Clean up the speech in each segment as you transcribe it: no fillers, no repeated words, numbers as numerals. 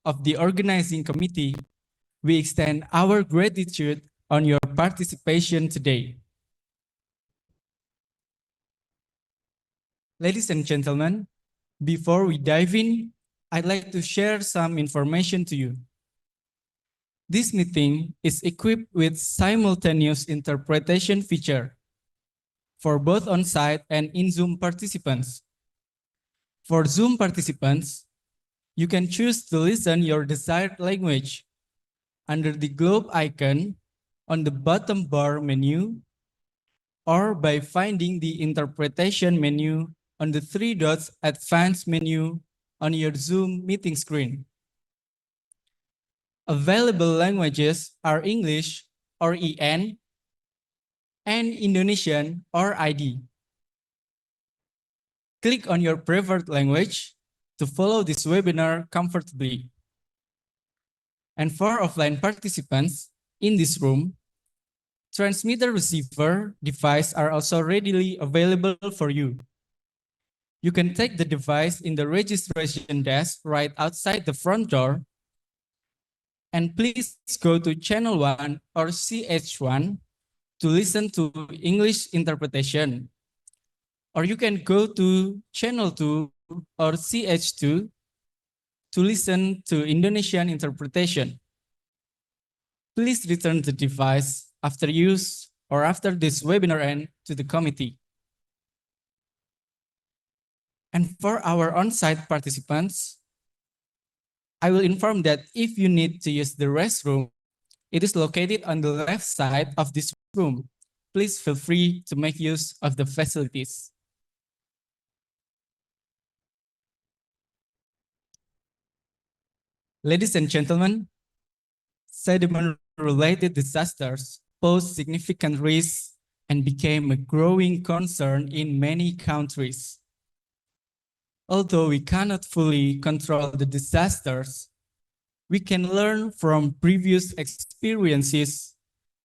of the organizing committee, we extend our gratitude on your participation today. Ladies and gentlemen, before we dive in, I'd like to share some information to you. This meeting is equipped with simultaneous interpretation feature for both on-site and in-Zoom participants. For Zoom participants, you can choose to listen your desired language under the globe icon on the bottom bar menu or by finding the interpretation menu on the 3 dots advanced menu on your Zoom meeting screen. Available languages are English or EN and Indonesian or ID. Click on your preferred language to follow this webinar comfortably. And for offline participants in this room, transmitter receiver device are also readily available for you. You can take the device in the registration desk right outside the front door, and please go to channel 1 or CH1 to listen to English interpretation. Or you can go to channel 2 or CH2 to listen to Indonesian interpretation. Please return the device after use or after this webinar end to the committee. And for our on-site participants, I will inform that if you need to use the restroom, it is located on the left side of this room. Please feel free to make use of the facilities. Ladies and gentlemen, sediment-related disasters pose significant risks and became a growing concern in many countries. Although we cannot fully control the disasters, we can learn from previous experiences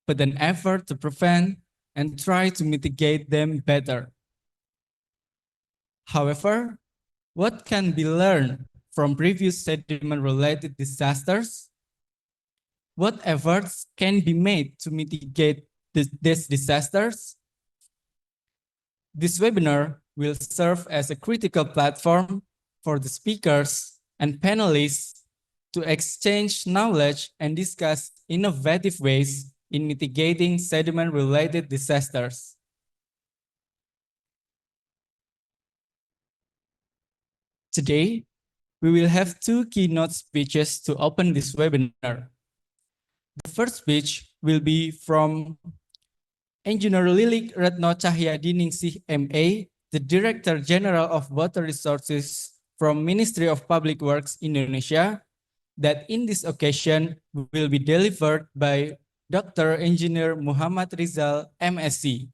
with an effort to prevent and try to mitigate them better. However, what can be learned from previous sediment-related disasters? What efforts can be made to mitigate these disasters? This webinar will serve as a critical platform for the speakers and panelists to exchange knowledge and discuss innovative ways in mitigating sediment-related disasters. Today, we will have 2 keynote speeches to open this webinar. The first speech will be from Engineer Lilik Retno Cahyadiningsih MA, the Director General of Water Resources from Ministry of Public Works Indonesia, that in this occasion will be delivered by Dr. Engineer Muhammad Rizal, MSc.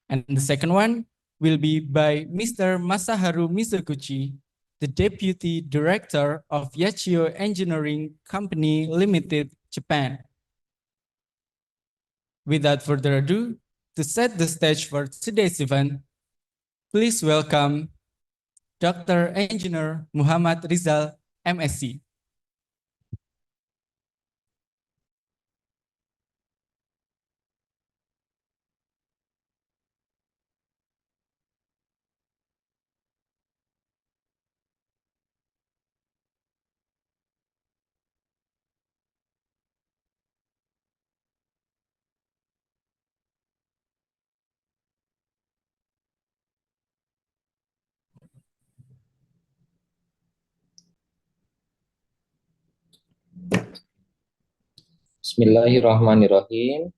And the second one will be by Mr. Masaharu Mizoguchi, the Deputy Director of Yachio Engineering Company Limited, Japan. Without further ado, to set the stage for today's event, please welcome Dr. Engineer Muhammad Rizal, MSc. Bismillahirrahmanirrahim.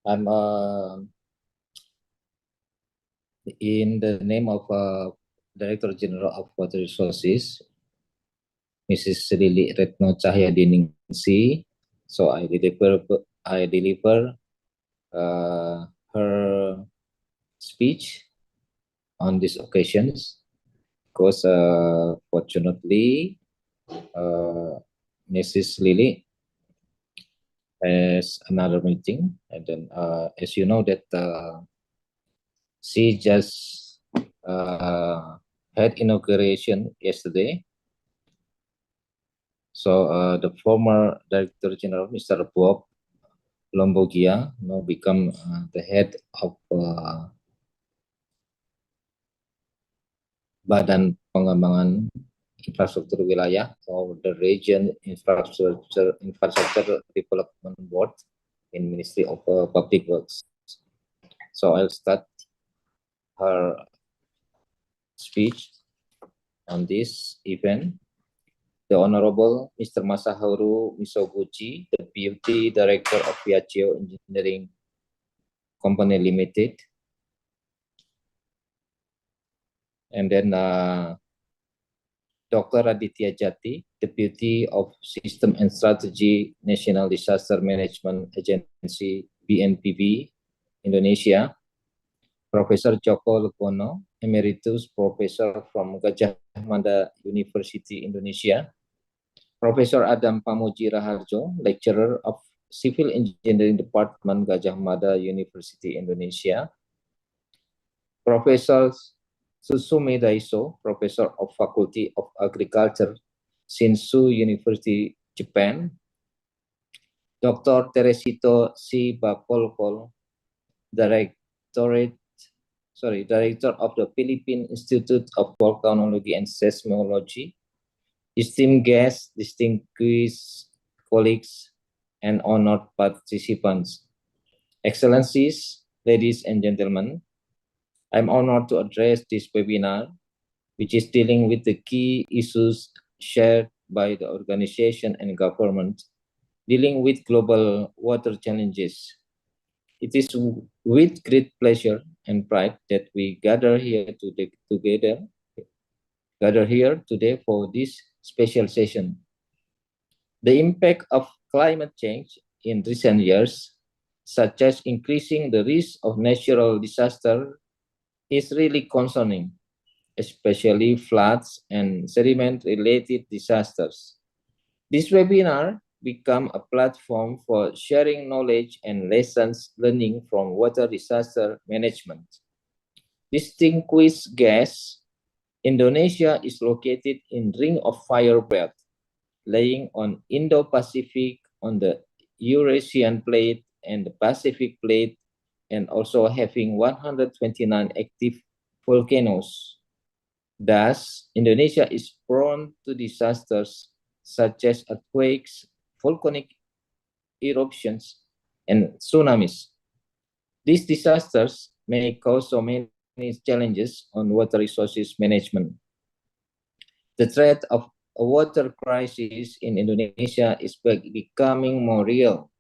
I'm in the name of Director General of Water Resources, Mrs. Lili Retno Cahyadiningsih. So I deliver her speech on these occasions because fortunately Mrs. Lili has another meeting, and then as you know that She just had inauguration yesterday. So the former Director General, Mr. Bob Lombogia, now become the head of Badan Pengembangan Infrastruktur Wilayah or the Region Infrastructure Development Board in Ministry of Public Works. So I'll start her speech on this event. The Honorable Mr. Masaharu Misoguchi, the Deputy Director of Piaggio Engineering Company Limited. And then Dr. Aditya Jati, Deputy of System and Strategy, National Disaster Management Agency, BNPB, Indonesia. Professor Joko Legono, Emeritus Professor from Gajah Mada University, Indonesia. Professor Adam Pamuji Raharjo, Lecturer of Civil Engineering Department, Gajah Mada University, Indonesia. Professor Susume Daiso, Professor of Faculty of Agriculture, Shinshu University, Japan. Dr. Teresito C. Bacolcol, Director of the Philippine Institute of Volcanology and Seismology. Esteemed guests, distinguished colleagues, and honored participants. Excellencies, ladies and gentlemen, I'm honored to address this webinar, which is dealing with the key issues shared by the organization and government dealing with global water challenges. It is with great pleasure and pride that we gather here today for this special session. The impact of climate change in recent years, such as increasing the risk of natural disaster, is really concerning, especially floods and sediment-related disasters. This webinar become a platform for sharing knowledge and lessons learning from water disaster management. Distinguished guests, Indonesia is located in Ring of Fire belt, laying on Indo-Pacific, on the Eurasian plate and the Pacific plate, and also having 129 active volcanoes. Thus, Indonesia is prone to disasters such as earthquakes, volcanic eruptions, and tsunamis. These disasters may cause so many challenges on water resources management. The threat of a water crisis in Indonesia is becoming more real.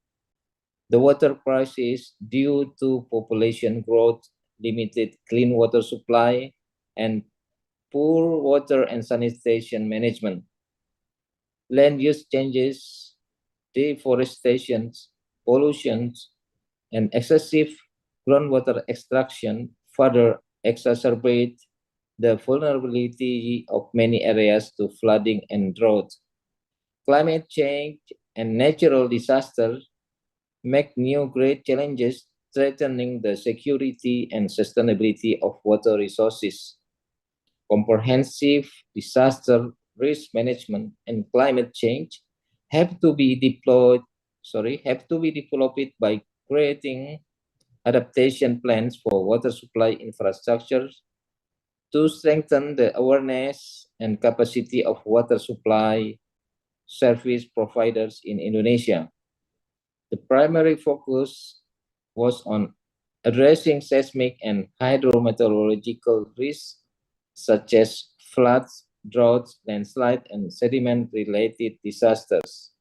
The water crisis due to population growth, limited clean water supply, and poor water and sanitation management. Land use changes, deforestation, pollution, and excessive groundwater extraction further exacerbate the vulnerability of many areas to flooding and drought. Climate change and natural disasters make new great challenges, threatening the security and sustainability of water resources. Comprehensive disaster risk management and climate change have to be developed by creating adaptation plans for water supply infrastructure to strengthen the awareness and capacity of water supply service providers in Indonesia. The primary focus was on addressing seismic and hydrometeorological risks such as floods, droughts, landslide, and sediment-related disasters.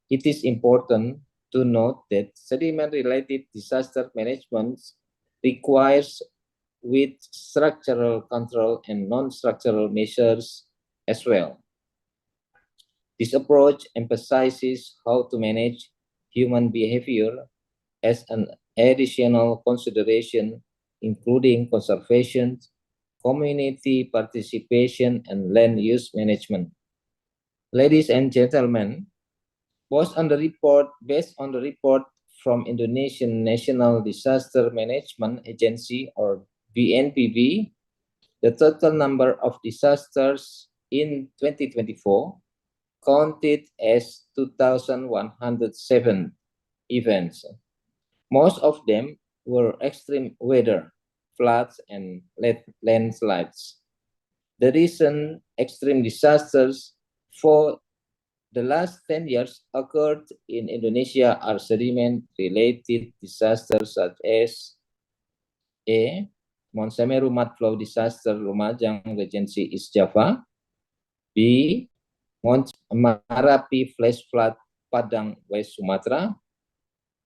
It is important to note that sediment-related disaster management requires with structural control and non-structural measures as well. This approach emphasizes how to manage human behavior as an additional consideration, including conservation, community participation, and land use management. Ladies and gentlemen, based on the report from Indonesian National Disaster Management Agency or BNPB, the total number of disasters in 2024 counted as 2,107 events. Most of them were extreme weather, floods, and landslides. The recent extreme disasters for the last 10 years occurred in Indonesia are sediment-related disasters such as A. Mount Semeru mudflow disaster Lumajang Regency East Java. B. Mount Marapi flash flood Padang West Sumatra.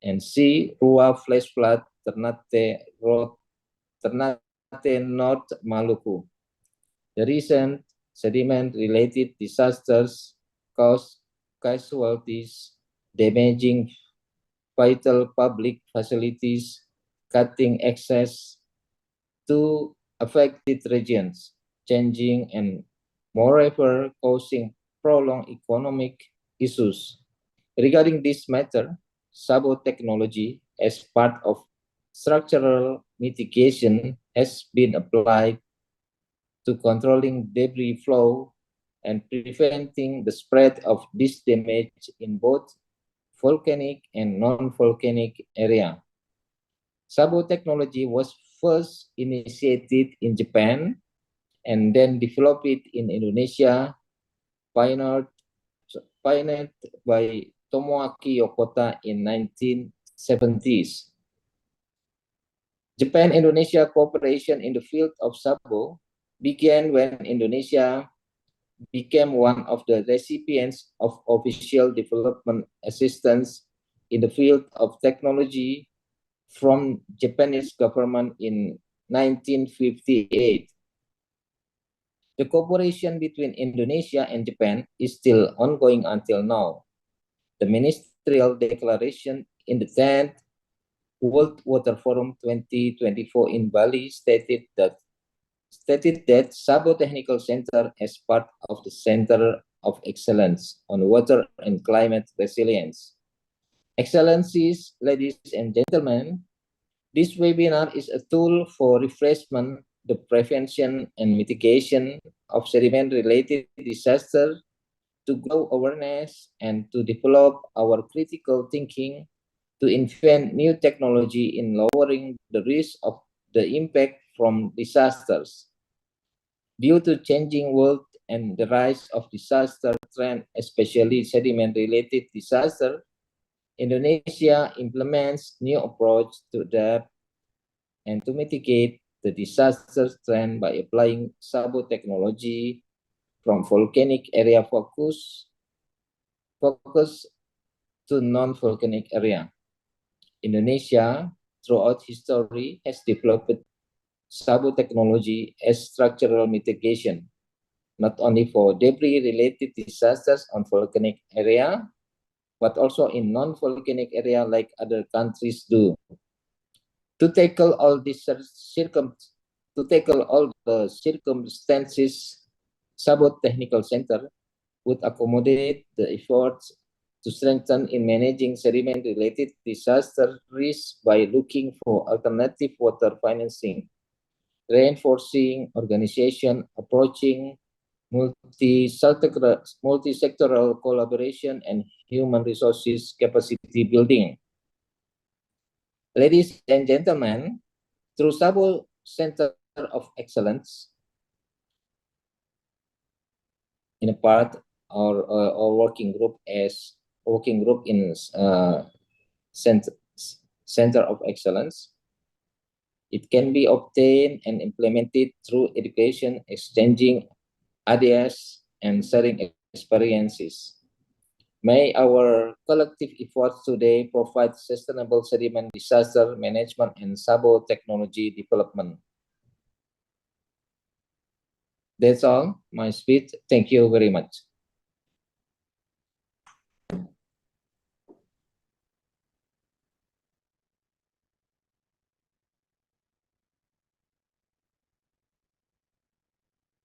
And C. Rua flash flood Ternate North Maluku. The recent sediment-related disasters caused casualties, damaging vital public facilities, cutting access to affected regions, changing and moreover causing prolonged economic issues. Regarding this matter, Sabo technology as part of structural mitigation has been applied to controlling debris flow and preventing the spread of this damage in both volcanic and non-volcanic area. Sabo technology was first initiated in Japan and then developed in Indonesia, pioneered by Tomoaki Yokota in 1970s. Japan-Indonesia cooperation in the field of Sabo began when Indonesia became one of the recipients of official development assistance in the field of technology from Japanese government in 1958. The cooperation between Indonesia and Japan is still ongoing until now. The ministerial declaration in the 10th World Water Forum 2024 in Bali stated that Sabo Technical Center as part of the Center of Excellence on Water and Climate Resilience. Excellencies, ladies and gentlemen, this webinar is a tool for refreshment, the prevention and mitigation of sediment-related disasters, to grow awareness and to develop our critical thinking, to invent new technology in lowering the risk of the impact from disasters. Due to changing world and the rise of disaster trend, especially sediment-related disaster, Indonesia implements new approach to adapt and to mitigate the disaster trend by applying Sabo technology from volcanic area focus to non-volcanic area. Indonesia, throughout history, has developed Sabo technology as structural mitigation, not only for debris-related disasters on volcanic area, but also in non-volcanic area like other countries do. To tackle all the circumstances, Sabo Technical Center would accommodate the efforts to strengthen in managing sediment-related disaster risk by looking for alternative water financing, reinforcing organization approaching multi-sectoral collaboration and human resources capacity building. Ladies and gentlemen, through Sabo Center of Excellence, in a part our working group in Center of Excellence, it can be obtained and implemented through education, exchanging ideas, and sharing experiences. May our collective efforts today provide sustainable sediment disaster management and Sabo technology development. That's all my speech. Thank you very much.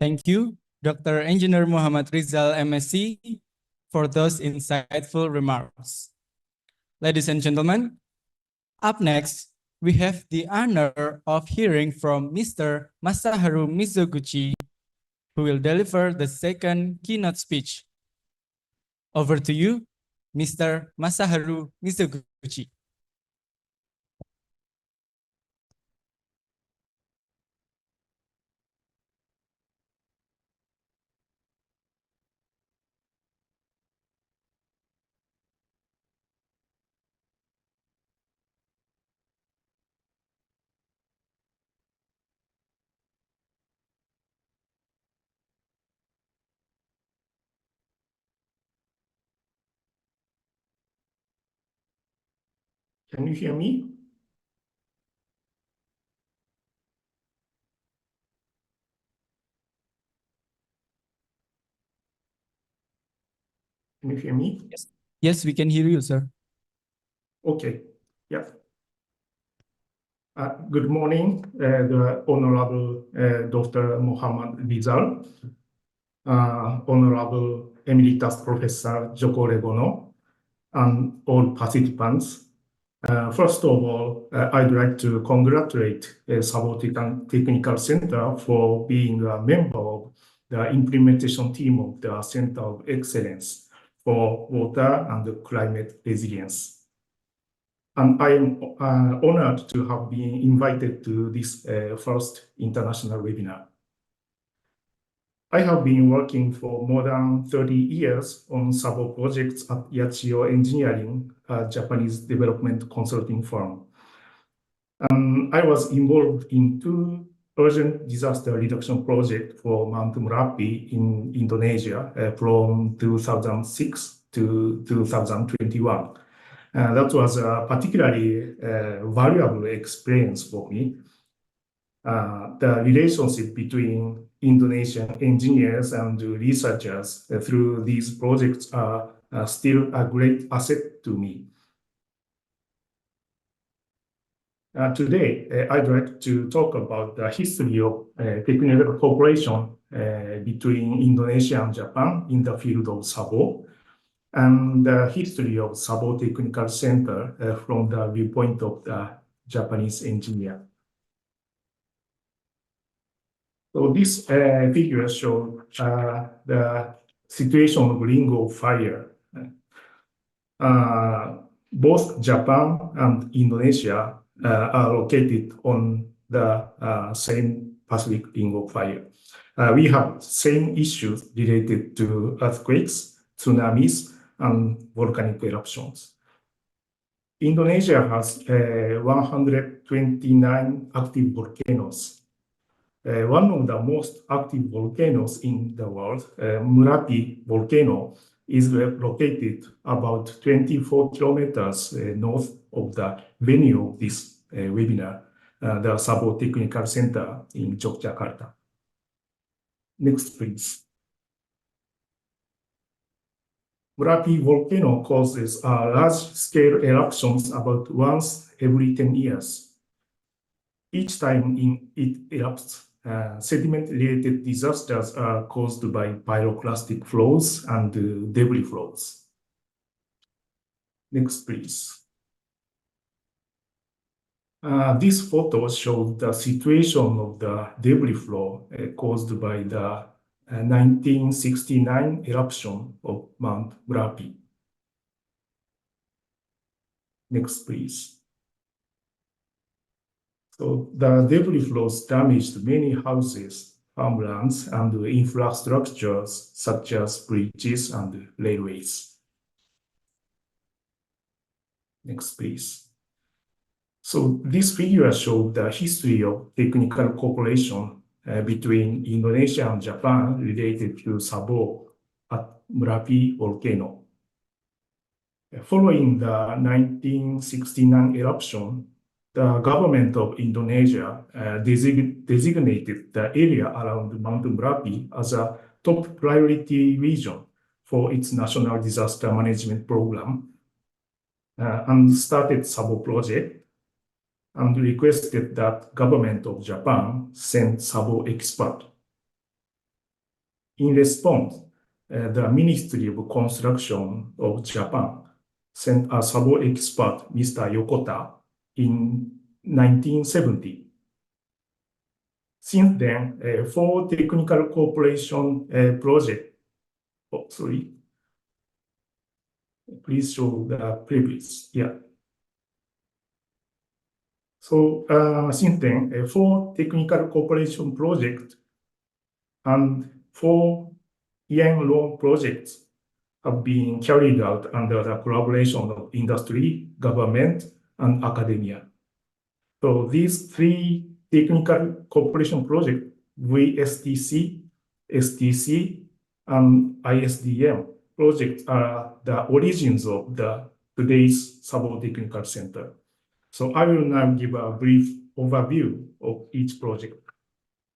Thank you, Dr. Engineer Muhammad Rizal, MSc, for those insightful remarks. Ladies and gentlemen, up next, we have the honor of hearing from Mr. Masaharu Mizoguchi, who will deliver the second keynote speech. Over to you, Mr. Masaharu Mizoguchi. Can you hear me? Can you hear me? Yes, we can hear you, sir. Okay. Yeah. Good morning, the Honorable Dr. Muhammad Rizal, Honorable Emeritus Professor Joko Legono, and all participants. First of all, I'd like to congratulate Sabo Technical Center for being a member of the implementation team of the Center of Excellence for Water and Climate Resilience. And I am honored to have been invited to this first international webinar. I have been working for more than 30 years on Sabo projects at Yachio Engineering, a Japanese development consulting firm. And I was involved in two urgent disaster reduction projects for Mount Merapi in Indonesia from 2006 to 2021. That was a particularly valuable experience for me. The relationship between Indonesian engineers and researchers through these projects are still a great asset to me. Today, I'd like to talk about the history of technical cooperation between Indonesia and Japan in the field of Sabo, and the history of Sabo Technical Center from the viewpoint of the Japanese engineer. So this figure shows the situation of ring of fire. Both Japan and Indonesia are located on the same Pacific Ring of Fire. We have same issues related to earthquakes, tsunamis, and volcanic eruptions. Indonesia has 129 active volcanoes. One of the most active volcanoes in the world, Merapi volcano, is located about 24 kilometers north of the venue of this webinar, the Sabo Technical Center in Yogyakarta. Next, please. Merapi volcano causes large-scale eruptions about once every 10 years. Each time it erupts, sediment-related disasters are caused by pyroclastic flows and debris flows. Next, please. This photo shows the situation of the debris flow caused by the 1969 eruption of Mount Merapi. Next, please. So the debris flows damaged many houses, farmlands, and infrastructures such as bridges and railways. Next, please. So this figure shows the history of technical cooperation between Indonesia and Japan related to Sabo at Merapi volcano. Following the 1969 eruption, the government of Indonesia designated the area around Mount Merapi as a top priority region for its national disaster management program and started Sabo project and requested that government of Japan send Sabo expert. In response, the Ministry of Construction of Japan sent a Sabo expert, Mr. Yokota, in 1970. Since then, 4 technical cooperation projects. Oh, sorry. Please show the previous. Yeah. So since then, 4 technical cooperation projects and 4 yen loan projects have been carried out under the collaboration of industry, government, and academia. So these 3 technical cooperation projects, VSTC, STC, and ISDM projects are the origins of today's Sabo Technical Center. So I will now give a brief overview of each project.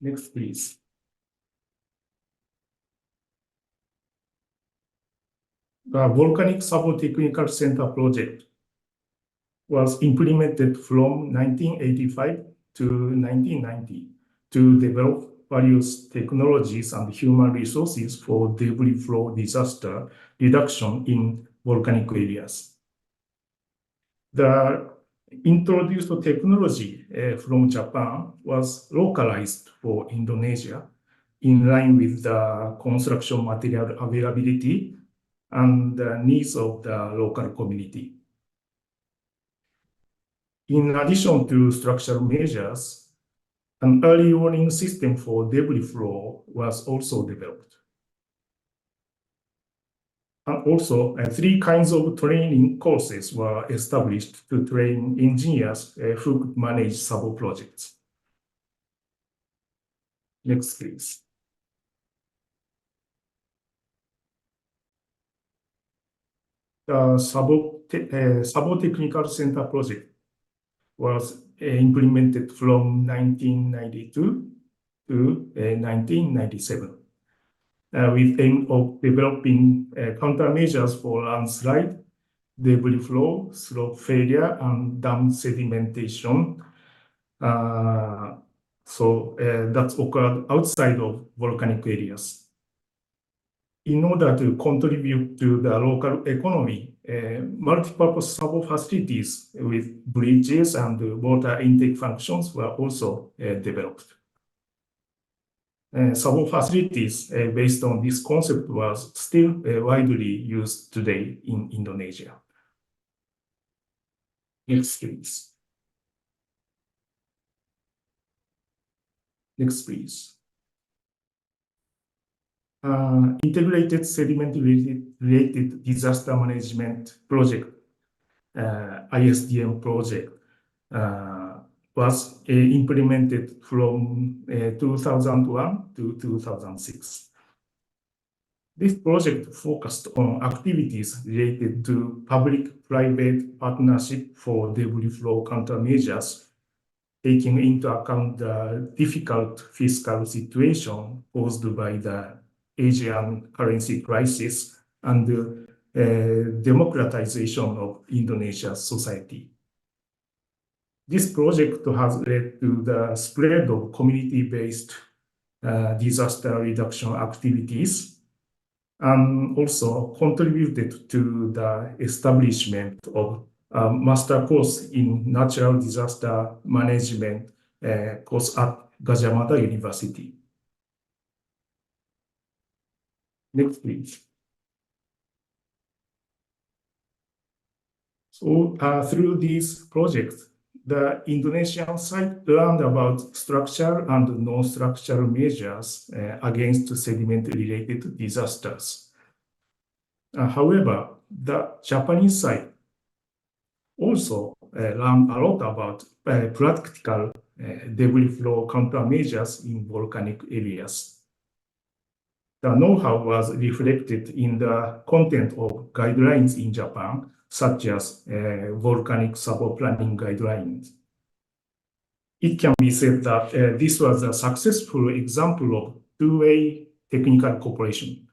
Next, please. The Volcanic Sabo Technical Center project was implemented from 1985 to 1990 to develop various technologies and human resources for debris flow disaster reduction in volcanic areas. The introduced technology from Japan was localized for Indonesia in line with the construction material availability and the needs of the local community. In addition to structural measures, an early warning system for debris flow was also developed. And also, 3 kinds of training courses were established to train engineers who could manage Sabo projects. Next, please. The Sabo Technical Center project was implemented from 1992 to 1997 with aim of developing countermeasures for landslide, debris flow, slope failure, and dam sedimentation. That's occurred outside of volcanic areas. In order to contribute to the local economy, multipurpose Sabo facilities with bridges and water intake functions were also developed. Sabo facilities based on this concept was still widely used today in Indonesia. Next, please. Next, please. Integrated sediment-related disaster management project, ISDM project, was implemented from 2001 to 2006. This project focused on activities related to public-private partnership for debris flow countermeasures, taking into account the difficult fiscal situation caused by the Asian currency crisis and the democratization of Indonesia's society. This project has led to the spread of community-based disaster reduction activities and also contributed to the establishment of a master course in natural disaster management course at Gajah Mada University. Next, please. So through these projects, the Indonesian side learned about structural and non-structural measures against sediment-related disasters. However, the Japanese side also learned a lot about practical debris flow countermeasures in volcanic areas. The know-how was reflected in the content of guidelines in Japan, such as volcanic Sabo planning guidelines. It can be said that this was a successful example of two-way technical cooperation.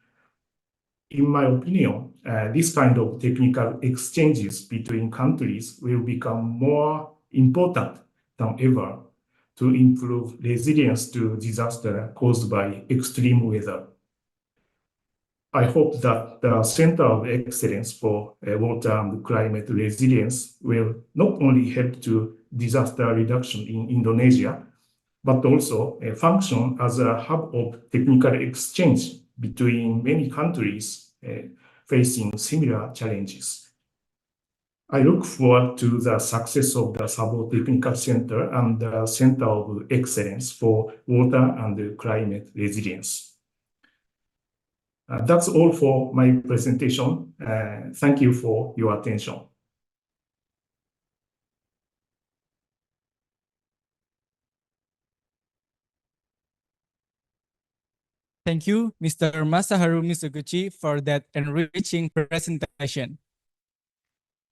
In my opinion, this kind of technical exchanges between countries will become more important than ever to improve resilience to disaster caused by extreme weather. I hope that the Center of Excellence for Water and Climate Resilience will not only help to disaster reduction in Indonesia, but also function as a hub of technical exchange between many countries facing similar challenges. I look forward to the success of the Sabo Technical Center and the Center of Excellence for Water and Climate Resilience. That's all for my presentation. Thank you for your attention. Thank you, Mr. Masaharu Mizuguchi, for that enriching presentation.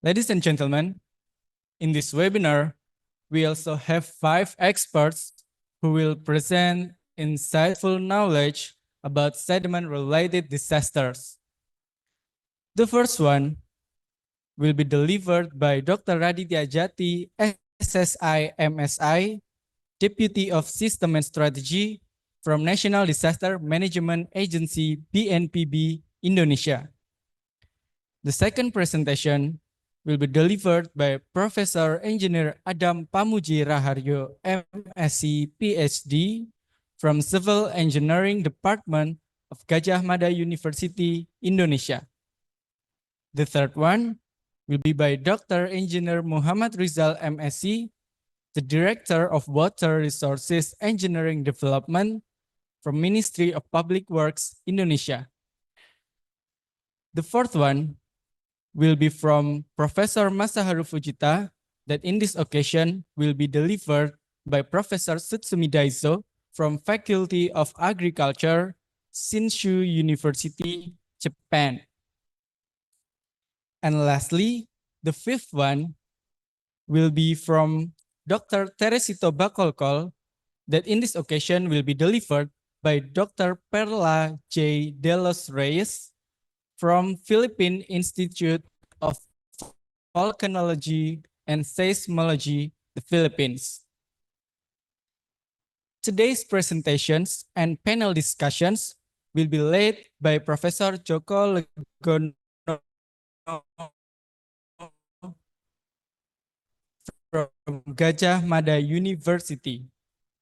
Ladies and gentlemen, in this webinar, we also have 5 experts who will present insightful knowledge about sediment-related disasters. The first one will be delivered by Dr. Raditya Jati, SSI MSI, Deputy of System and Strategy from National Disaster Management Agency BNPB, Indonesia. The second presentation will be delivered by Professor Engineer Adam Pamuji Raharjo, MSc PhD from Civil Engineering Department of Gajah Mada University, Indonesia. The third one will be by Dr. Engineer Muhammad Rizal, MSc, the Director of Water Resources Engineering Development from Ministry of Public Works, Indonesia. The fourth one will be from Professor Masaharu Fujita, that in this occasion will be delivered by Professor Tsutsumi Daiso from Faculty of Agriculture, Shinshu University, Japan. And lastly, the fifth one will be from Dr. Teresito Bacolcol, that in this occasion will be delivered by Dr. Perla J. De Los Reyes from Philippine Institute of Volcanology and Seismology, the Philippines. Today's presentations and panel discussions will be led by Professor Joko Legono from Gajah Mada University.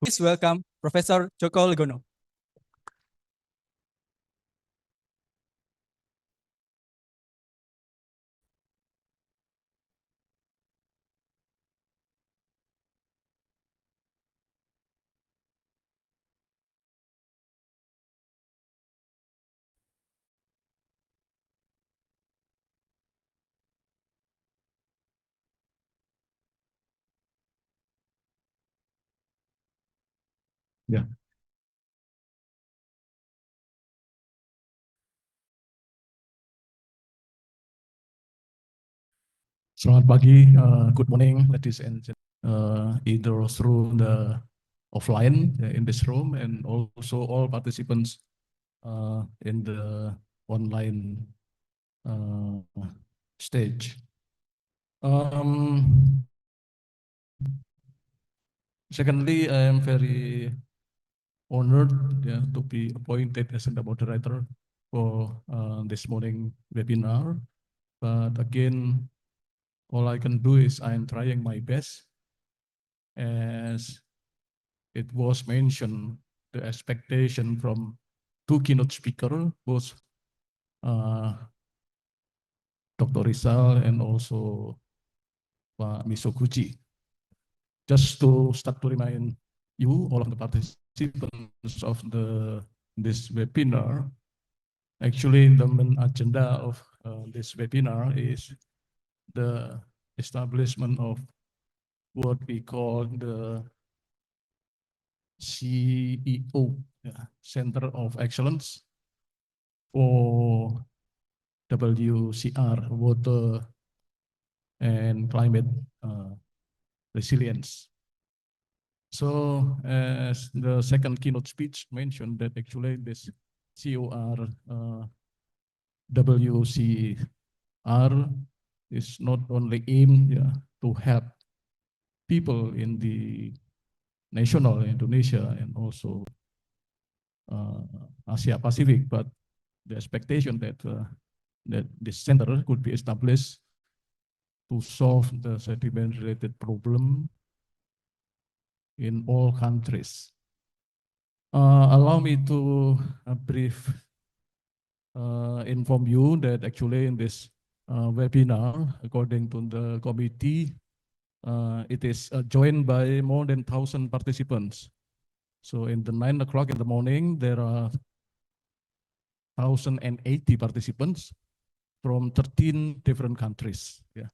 Please welcome Professor Joko Legono. Ya. Selamat pagi, good morning, ladies and gentlemen, either through the offline in this room and also all participants in the online stage. Secondly, I am very honored to be appointed as the moderator for this morning webinar. But again, all I can do is I am trying my best. As it was mentioned, the expectation from 2 keynote speakers, both Dr. Rizal and also Pak Misoguchi. Just to start to remind you, all of the participants of this webinar, actually the main agenda of this webinar is the establishment of what we call the CEO, Center of Excellence, for WCR, Water and Climate Resilience. So as the second keynote speech mentioned, that actually this COR WCR is not only aimed to help people in the national Indonesia and also Asia Pacific, but the expectation that that this center could be established to solve the sediment-related problem in all countries. Allow me to brief inform you that actually in this webinar, according to the committee, it is joined by more than 1,000 participants. So in the 9 o'clock in the morning, there are 1,080 participants from 13 different countries. Yeah.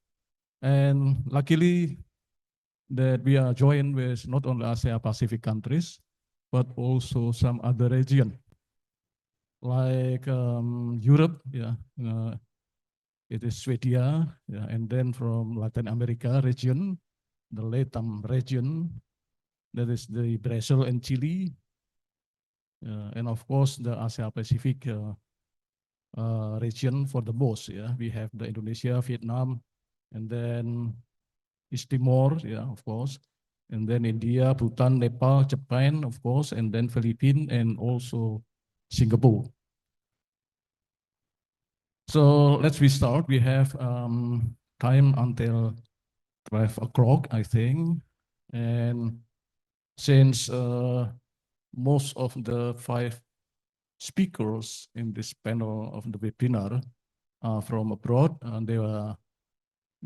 And luckily that we are joined with not only Asia Pacific countries, but also some other region like Europe, yeah, it is Sweden, yeah, and then from Latin America region, the LATAM region, that is the Brazil and Chile, and of course the Asia Pacific region for the most. Yeah, we have the Indonesia, Vietnam, and then East Timor, yeah, of course, and then India, Bhutan, Nepal, Japan, of course, and then Philippines and also Singapore. So let's restart. We have time until 12 o'clock, I think. And since most of the 5 speakers in this panel of the webinar are from abroad, and they are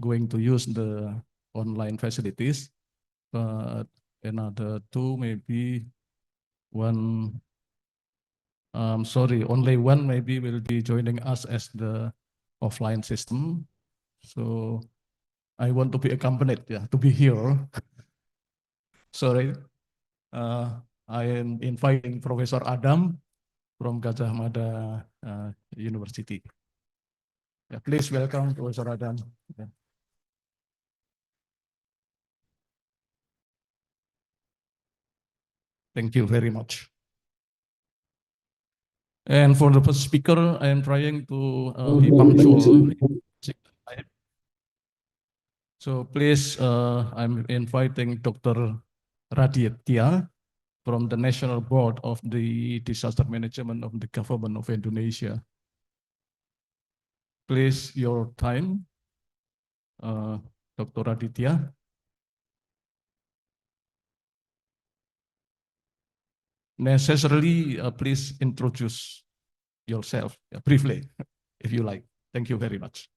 going to use the online facilities, but another 2, maybe one, sorry, only one maybe will be joining us as the offline system. So I want to be accompanied, yeah, to be here. Sorry, I am inviting Professor Adam from Gajah Mada University. Yeah, please welcome Professor Adam. Yeah. Thank you very much. And for the first speaker, I am trying to be punctual. So please, I'm inviting Dr. Raditya from the National Board of the Disaster Management of the Government of Indonesia. Please, your time, Dr. Raditya. Necessarily, please introduce yourself briefly, if you like. Thank you very much.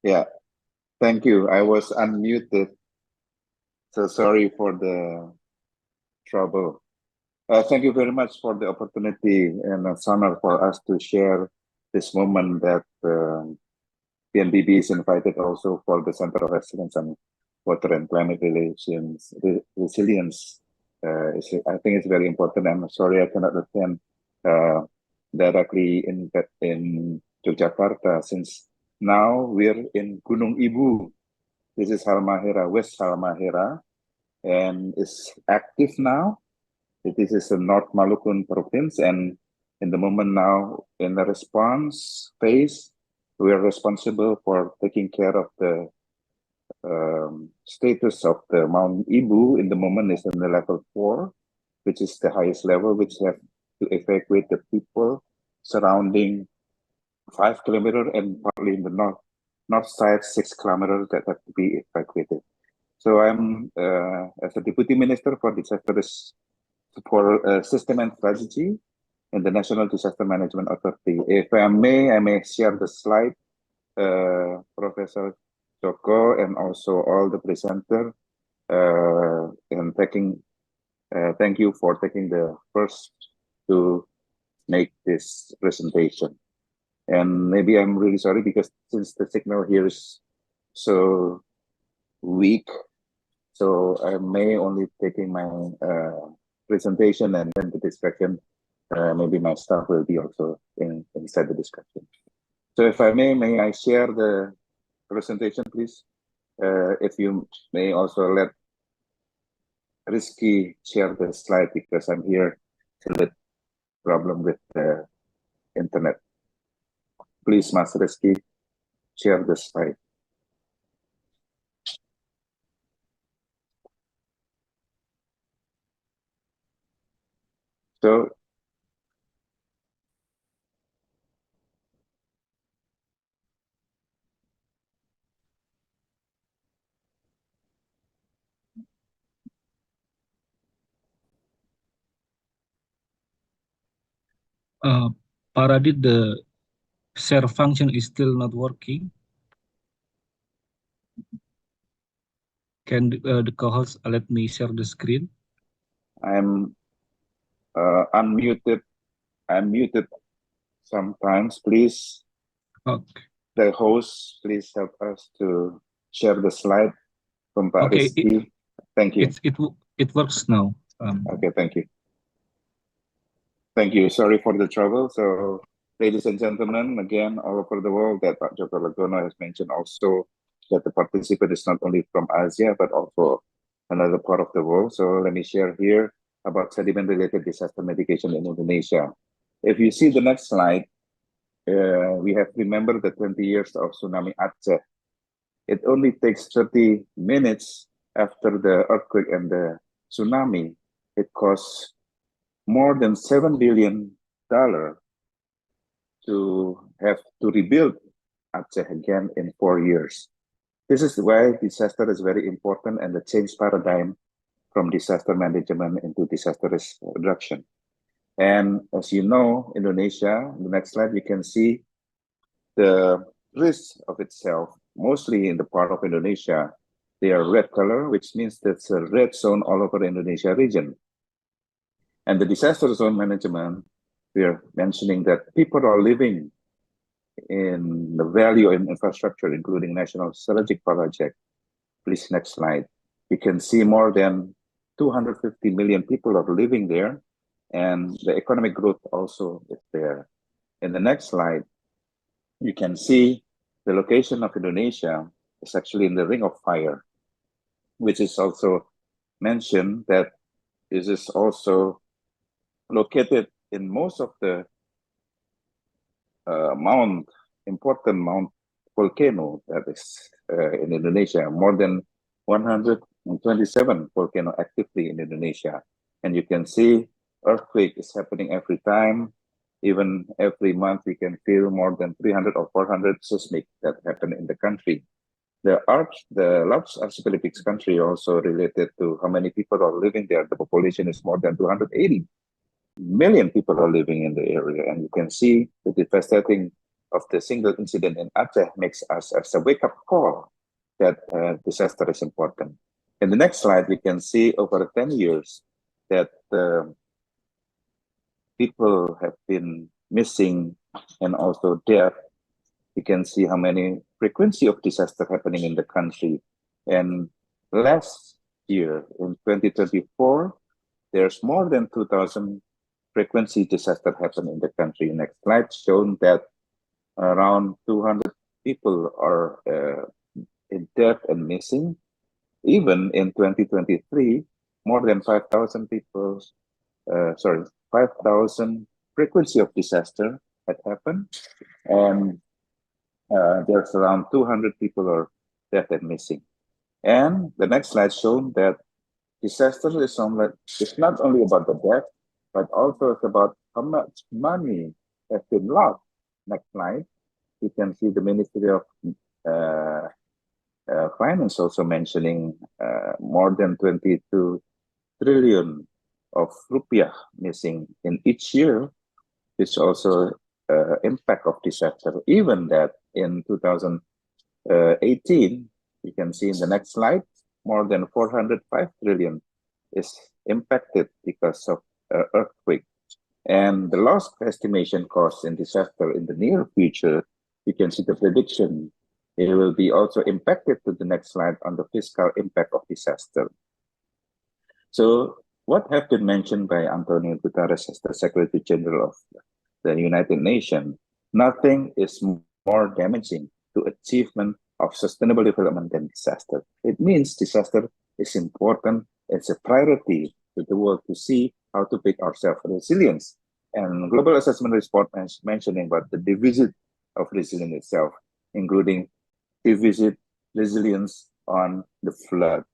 Yeah, thank you. I was unmuted, so sorry for the trouble. Thank you very much for the opportunity, and it's an honor for us to share this moment that PNBB is invited also for the Center of Excellence on Water and Climate Resilience. I think it's very important. I'm sorry I cannot attend directly in Yogyakarta, since now we're in Gunung Ibu. This is Halmahera, West Halmahera, and it's active now. This is the North Maluku province, and in the moment now, in the response phase, we are responsible for taking care of the status of the Mount Ibu. In the moment is in the level 4, which is the highest level, which have to evacuate the people surrounding 5 kilometers, and partly in the north side 6 kilometers that have to be evacuated. So I'm as a Deputy Minister for Disasters, for System and Strategy in the National Disaster Management Authority. If I may share the slide, Professor Joko, and also all the presenter, and thank you for taking the first to make this presentation. And maybe I'm really sorry, because since the signal here is so weak, so I may only taking my presentation, and then the discussion, maybe my staff will be also inside the discussion. So if I may I share the presentation, please? If you may also let Rizky share the slide, because I'm here with problem with the internet. Please, Mas Rizky, share the slide. So Paradit, the share function is still not working. Can the co-host let me share the screen? I'm unmuted. I'm muted sometimes. Please, Okay. the host, please help us to share the slide from Pak Okay, Rizky. Thank you. It works now. Okay, thank you. Thank you. Sorry for the trouble. So, ladies and gentlemen, again, all over the world, that Pak Joko Lagono has mentioned also that the participant is not only from Asia, but also another part of the world. So let me share here about sediment-related disaster mitigation in Indonesia. If you see the next slide, we have remembered the 20 years of tsunami Aceh. It only takes 30 minutes after the earthquake and the tsunami. It costs more than $7 billion to have to rebuild Aceh again in 4 years. This is why disaster is very important and the change paradigm from disaster management into disaster risk reduction. And as you know, Indonesia, the next slide, you can see the risk of itself, mostly in the part of Indonesia. They are red color, which means that's a red zone all over Indonesia region. And the disaster zone management, we are mentioning that people are living in the value in infrastructure, including National Strategic Project. Please, next slide. You can see more than 250 million people are living there, and the economic growth also is there. In the next slide, you can see the location of Indonesia is actually in the Ring of Fire, which is also mentioned that this is also located in most of the important mount volcano that is in Indonesia, more than 127 volcano actively in Indonesia. And you can see earthquake is happening every time. Even every month, we can feel more than 300 or 400 seismic that happen in the country. The large archipelagic country also related to how many people are living there. The population is more than 280 million people are living in the area. And you can see the devastating of the single incident in Aceh makes us as a wake-up call that disaster is important. In the next slide, we can see over 10 years that people have been missing and also dead. You can see how many frequency of disaster happening in the country. And last year, in 2024, there's more than 2,000 frequency disaster happen in the country. Next slide shown that around 200 people are in death and missing. Even in 2023, more than 5,000 people, 5,000 frequency of disaster had happened. And there's around 200 people are dead and missing. And the next slide shown that disaster is not only about the death, but also it's about how much money has been lost. Next slide. You can see the Ministry of Finance also mentioning more than 22 trillion of rupiah missing in each year. It's also impact of disaster. Even that in 2018, you can see in the next slide, more than 405 trillion is impacted because of earthquake. And the loss estimation cost in disaster in the near future, you can see the prediction. It will be also impacted to the next slide on the fiscal impact of disaster. So what have been mentioned by Antonio Guterres as the Secretary General of the United Nations, nothing is more damaging to achievement of sustainable development than disaster. It means disaster is important. It's a priority to the world to see how to make ourselves resilient. And global assessment report mentioning about the deficit of resilience itself, including deficit resilience on the flood,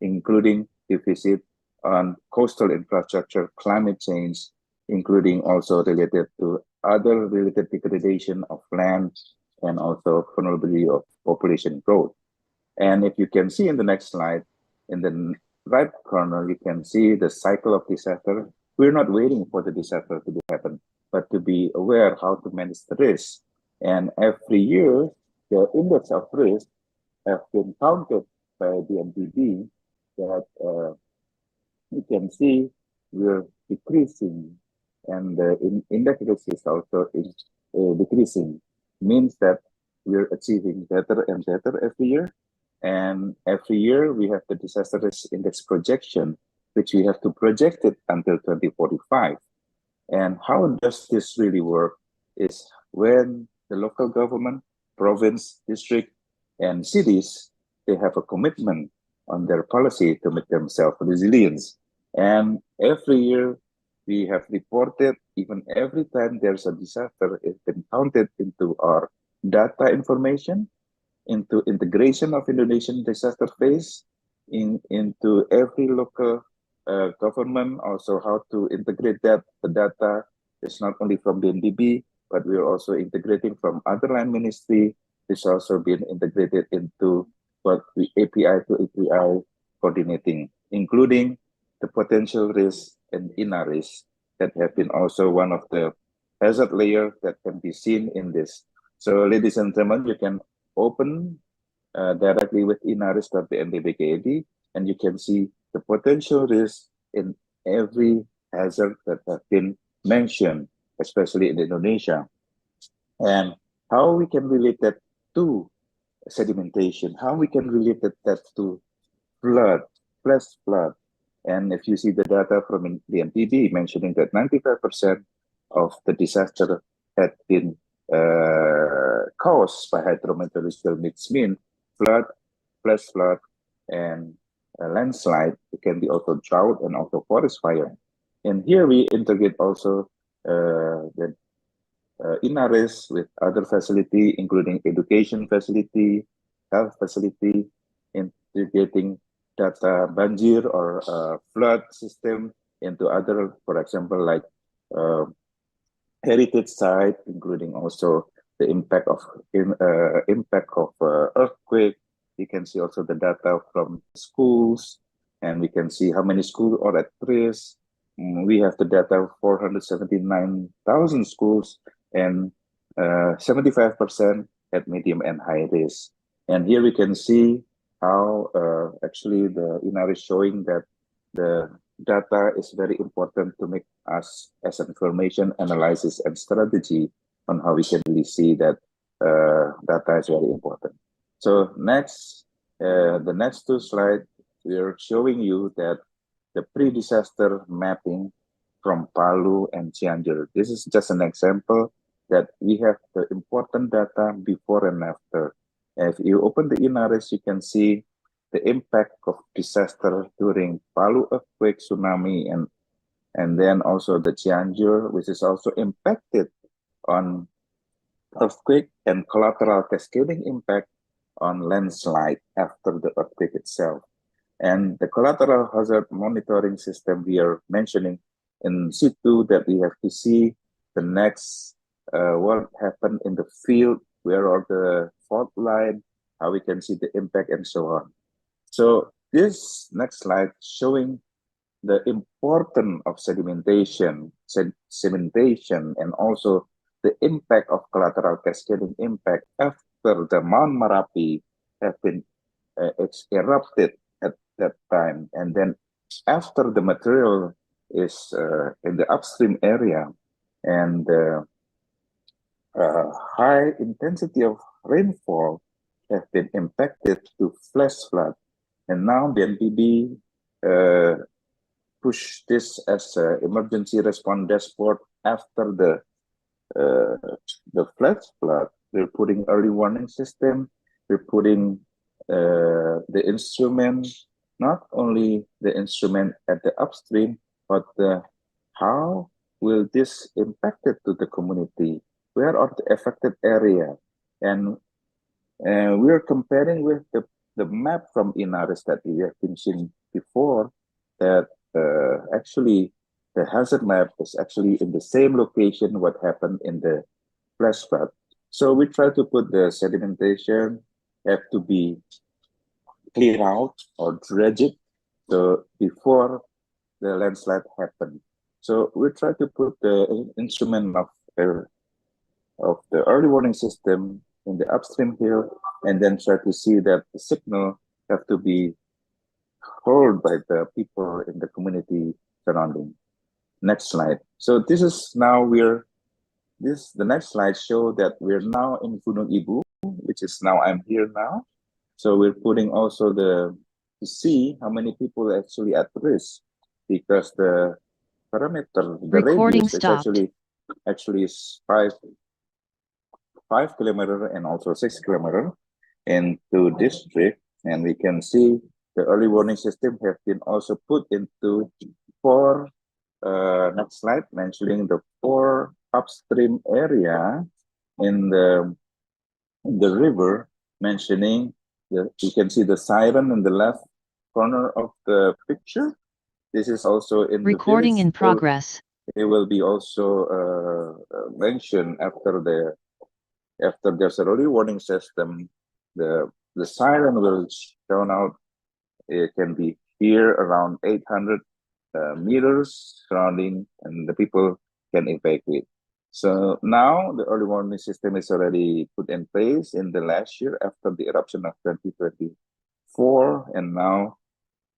including deficit on coastal infrastructure, climate change, including also related to other related degradation of land and also vulnerability of population growth. And if you can see in the next slide, in the right corner, you can see the cycle of disaster. We're not waiting for the disaster to happen, but to be aware how to manage the risk. And every year, the index of risk have been counted by the NPB that you can see we're decreasing, and the index risk is also decreasing. Means that we're achieving better and better every year. And every year we have the disaster risk index projection, which we have to project it until 2045. And how does this really work is when the local government, province, district, and cities, they have a commitment on their policy to make themselves resilient. And every year we have reported, even every time there's a disaster, it's been counted into our data information, into integration of Indonesian disaster phase, into every local government, also how to integrate that. The data is not only from the NDB, but we're also integrating from other line ministry. It's also been integrated into what we API to API coordinating, including the potential risk and inner risk that have been also one of the hazard layer that can be seen in this. So ladies and gentlemen, you can open directly with inaris.bnpb.id, and you can see the potential risk in every hazard that have been mentioned, especially in Indonesia, and how we can relate that to sedimentation, how we can relate that to flood, flash flood. And if you see the data from the NPB mentioning that 95% of the disaster had been caused by hydrometeorological mixed-mean, flood, flash flood, and landslide. It can be also drought and also forest fire. And here we integrate also the INARIS with other facility, including education facility, health facility, integrating data banjir or flood system into other, for example, like heritage site, including also the impact of earthquake. You can see also the data from schools, and we can see how many schools are at risk. We have the data of 479,000 schools, and 75% at medium and high risk. And here we can see how actually the INAR is showing that the data is very important to make us as an information analysis and strategy on how we can really see that data is very important. So next, the next two slides, we're showing you that the pre-disaster mapping from Palu and Cianjur. This is just an example that we have the important data before and after. If you open the INARIS, you can see the impact of disaster during Palu earthquake, tsunami, and then also the Cianjur, which is also impacted on earthquake and collateral cascading impact on landslide after the earthquake itself. And the collateral hazard monitoring system we are mentioning in situ, that we have to see the next what happened in the field, where are the fault line, how we can see the impact, and so on. So this next slide showing the importance of sedimentation, and also the impact of collateral cascading impact after the Mount Merapi have been erupted at that time, and then after the material is in the upstream area, and high intensity of rainfall have been impacted to flash flood. And now the NPB push this as an emergency response dashboard after the flash flood. We're putting early warning system, we're putting the instrument, not only the instrument at the upstream, but how will this impact it to the community? Where are the affected area? And we're comparing with the map from Inaris that we have been seeing before, that actually the hazard map is actually in the same location what happened in the flash flood. So we try to put the sedimentation have to be clear out or dredge it so before the landslide happened. So we try to put the instrument of the early warning system in the upstream hill, and then try to see that the signal have to be heard by the people in the community surrounding. Next slide. So this is now the next slide show that we're now in Gunung Ibu, which is now I'm here now. So we're putting also to see how many people actually at risk, because the parameter, the Recording radius is stopped. actually is 5 kilometer and also 6 kilometer into district, and we can see the early warning system have been also put into 4 next slide, mentioning the 4 upstream area in the river, mentioning you can see the siren in the left corner of the picture. This is also in Recording the in progress. it will be also mentioned after there's a early warning system. The siren will shown out. It can be here around 800 meters surrounding, and the people can evacuate. So now the early warning system is already put in place in the last year after the eruption of 2024, and now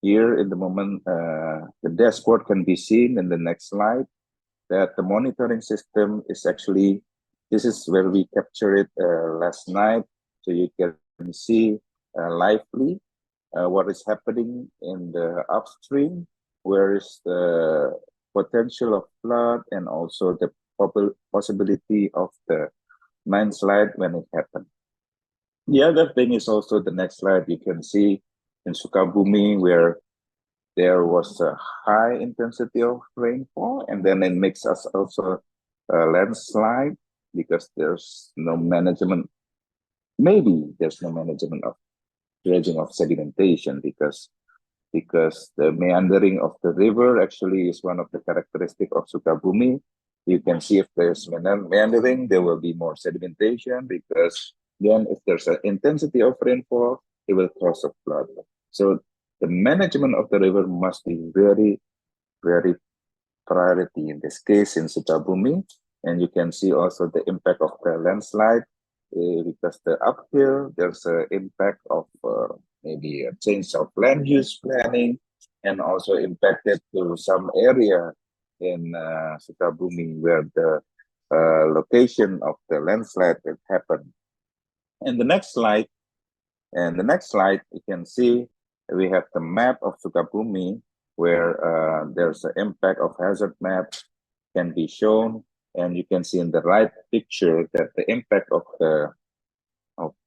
here in the moment the dashboard can be seen in the next slide, that the monitoring system is actually, this is where we captured it last night, so you can see lively what is happening in the upstream, where is the potential of flood and also the possibility of the landslide when it happened. The other thing is also the next slide, you can see in Sukabumi where there was a high intensity of rainfall, and then it makes us also a landslide because there's no management. Maybe there's no management of dredging of sedimentation because the meandering of the river actually is one of the characteristics of Sukabumi. You can see if there's meandering, there will be more sedimentation, because then if there's an intensity of rainfall, it will cause a flood. So the management of the river must be very, very priority in this case in Sukabumi. And you can see also the impact of the landslide because the uphill, there's an impact of maybe a change of land use planning, and also impacted to some area in Sukabumi where the location of the landslide had happened. And the next slide, you can see we have the map of Sukabumi where there's an impact of hazard map can be shown, and you can see in the right picture that the impact of the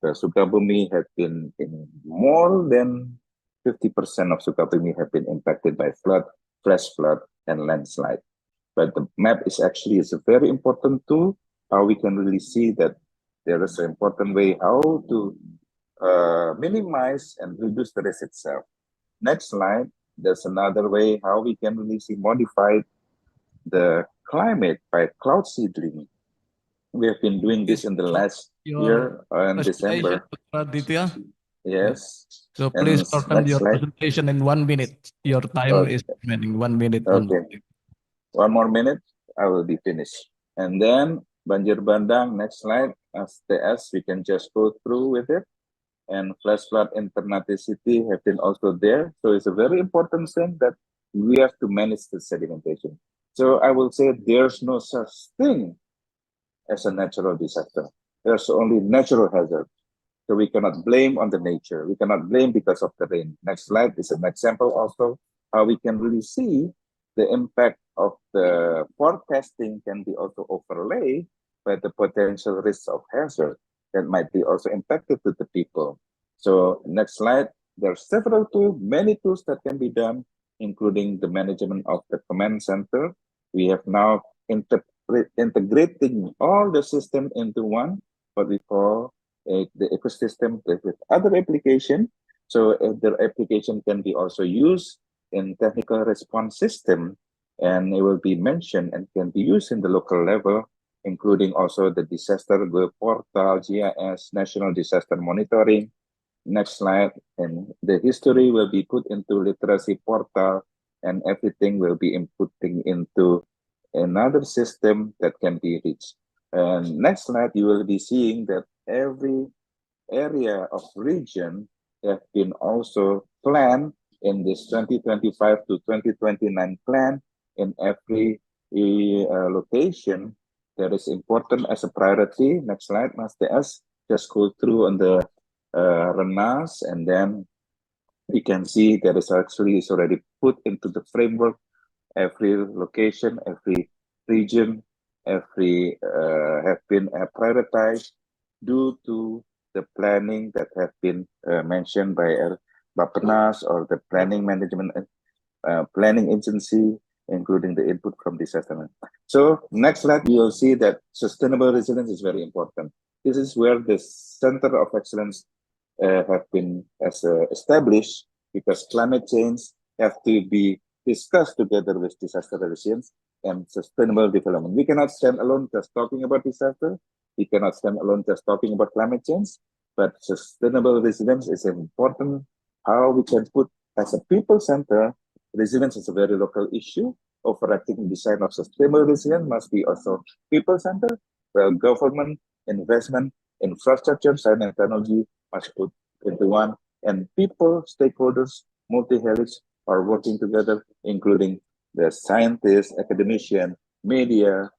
Sukabumi had been in more than 50% of Sukabumi have been impacted by flood, flash flood, and landslide. But the map is a very important tool, how we can really see that there is an important way how to minimize and reduce the risk itself. Next slide, there's another way how we can really see modify the climate by cloud seedling. We have been doing this in the last year in December. Aditya. Yes. So please And shorten next your slide. presentation in 1 minute. Your time is remaining 1 minute. Okay. 1 more minute, I will be finished. And then Banjir Bandang, next slide, STS, we can just go through with it. And flash flood in Ternate City have been also there. So it's a very important thing that we have to manage the sedimentation. So I will say there's no such thing as a natural disaster. There's only natural hazard. So we cannot blame on the nature. We cannot blame because of the rain. Next slide is an example also how we can really see the impact of the forecasting can be also overlaid by the potential risks of hazard. that might be also impacted to the people. So next slide. There are several tools, many tools that can be done, including the management of the command center. We have now integrating all the system into one, what we call the ecosystem with other application. So the application can be also used in technical response system, and it will be mentioned and can be used in the local level, including also the disaster portal, GIS, national disaster monitoring. Next slide. And the history will be put into literacy portal, and everything will be inputting into another system that can be reached. And next slide, you will be seeing that every area of region have been also planned in this 2025 to 2029 plan. In every location that is important as a priority. Next slide, Mas DS. Just go through on the RENAS, and then we can see that is already put into the framework. Every location, every region, every have been prioritized due to the planning that have been mentioned by Bappenas or the planning management planning agency, including the input from disaster. So next slide, you will see that sustainable resilience is very important. This is where the center of excellence have been established, because climate change have to be discussed together with disaster resilience and sustainable development. We cannot stand alone just talking about disaster. We cannot stand alone just talking about climate change, but sustainable resilience is important. How we can put as a people center, resilience is a very local issue. Overarching design of sustainable resilience must be also people center, where government, investment, infrastructure, science and technology must put into one, and people, stakeholders, multi-helix are working together, including the scientists, academician, media,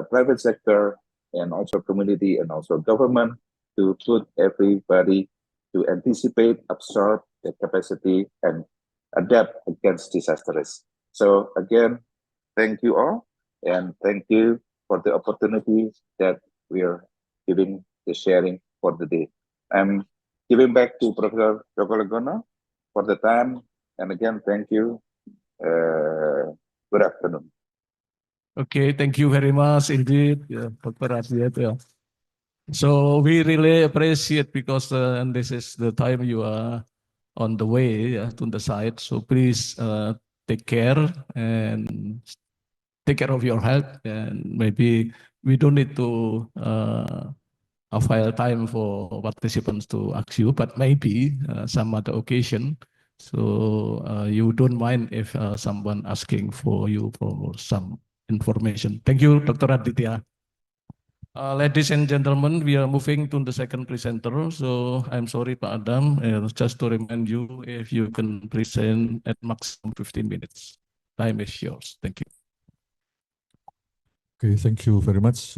private sector, and also community and also government, to put everybody to anticipate, absorb the capacity, and adapt against disaster risk. So again, thank you all, and thank you for the opportunity that we are giving the sharing for the day. I'm giving back to Professor Joko Legono for the time, and again, thank you. Good afternoon. Okay, thank you very much indeed, Dr. Radiat. So we really appreciate, because this is the time you are on the way to the site. So please take care and take care of your health. And maybe we don't need to avail time for participants to ask you, but maybe some other occasion. So you don't mind if someone asking for you for some information. Thank you, Dr. Aditya. Ladies and gentlemen, we are moving to the second presenter. So I'm sorry, Pak Adam, just to remind you, if you can present at maximum 15 minutes. Time is yours. Thank you. Okay, thank you very much,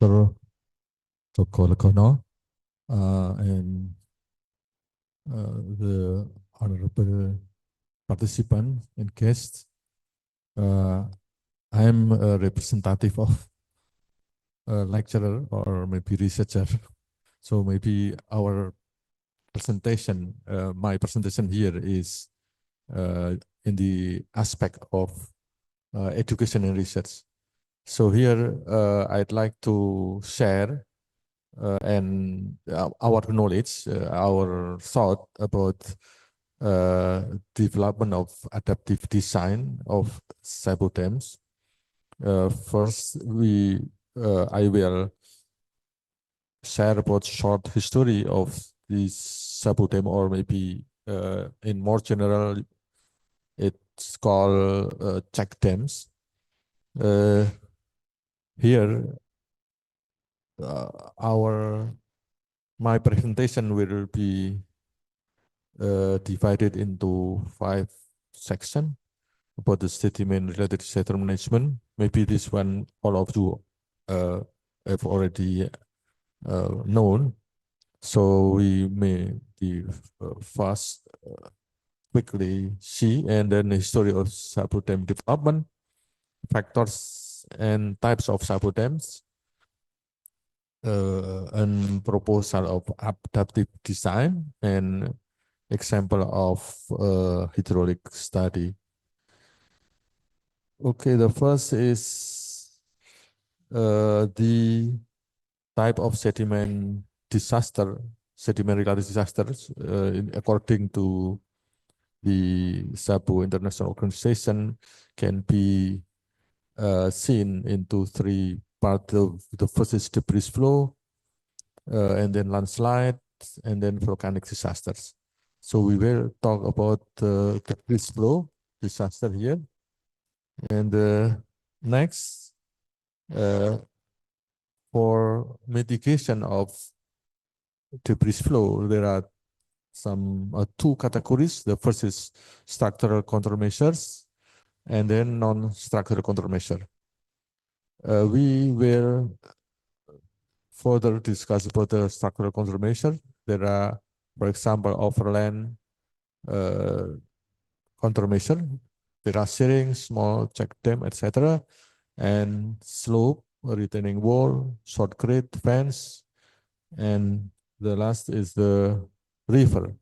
Dr. Joko Legono, and the honorable participant and guests. I am a representative of a lecturer or maybe researcher. So maybe our presentation, my presentation here is in the aspect of education and research. So here I'd like to share and our knowledge, our thought about development of adaptive design of sabodams. First, I will share about short history of this sabodam, or maybe in more general, it's called check dams. Here, my presentation will be divided into 5 sections about the sediment-related disaster management. Maybe this one all of you have already known. So we may first quickly see, and then the history of sabodam development, factors and types of sabodams, a proposal of adaptive design and example of hydraulic study. Okay, the first is the type of sediment disaster, sediment-related disasters, according to the SABU International Organization, can be seen into three parts. The first is debris flow, and then landslide, and then volcanic disasters. So we will talk about the debris flow disaster here. And next, for mitigation of debris flow, there are some two categories. The first is structural countermeasures, and then non-structural countermeasure. We will further discuss about the structural countermeasure. There are, for example, overland countermeasure. There are shearing, small check dam, etc., and slope, retaining wall, short grid, fence, and the last is the river,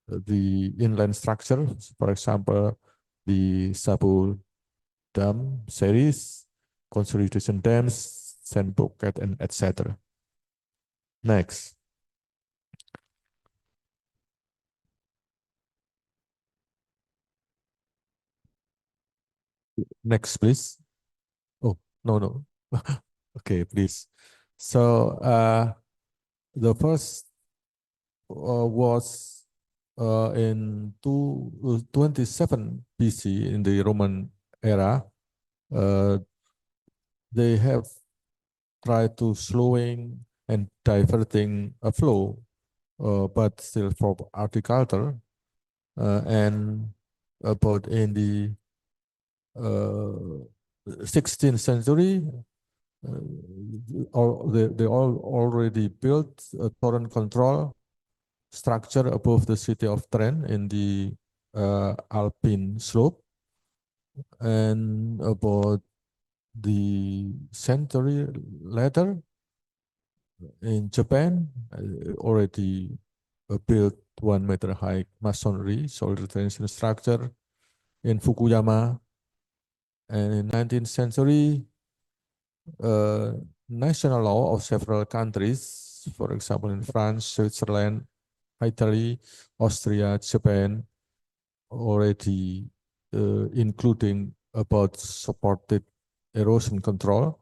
the inland structure, for example, the Sabu Dam series, consolidation dams, sand bucket, and etc. Next. Next, please. Oh, no. Okay, please. So the first was in 27 BC in the Roman era. They have tried to slowing and diverting a flow, but still for agriculture. And about in the 16th century, they all already built a torrent control structure above the city of Trent in the Alpine slope. And about the century later, in Japan, already built 1 meter high masonry soil retention structure. In Fukuyama, and in 19th century, national law of several countries, for example, in France, Switzerland, Italy, Austria, Japan, already including about supported erosion control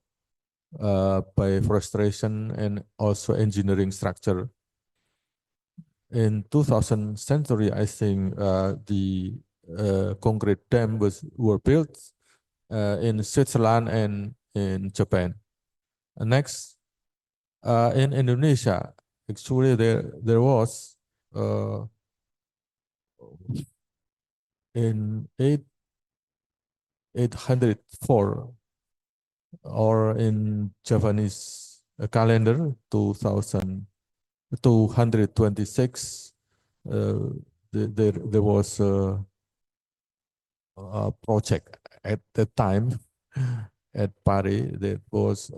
by forestation and also engineering structure. In 2000th century, I think the concrete dam were built in Switzerland and in Japan. Next, in Indonesia, actually there was in 804 or in Japanese calendar 2226, there was a project at that time at Paris that was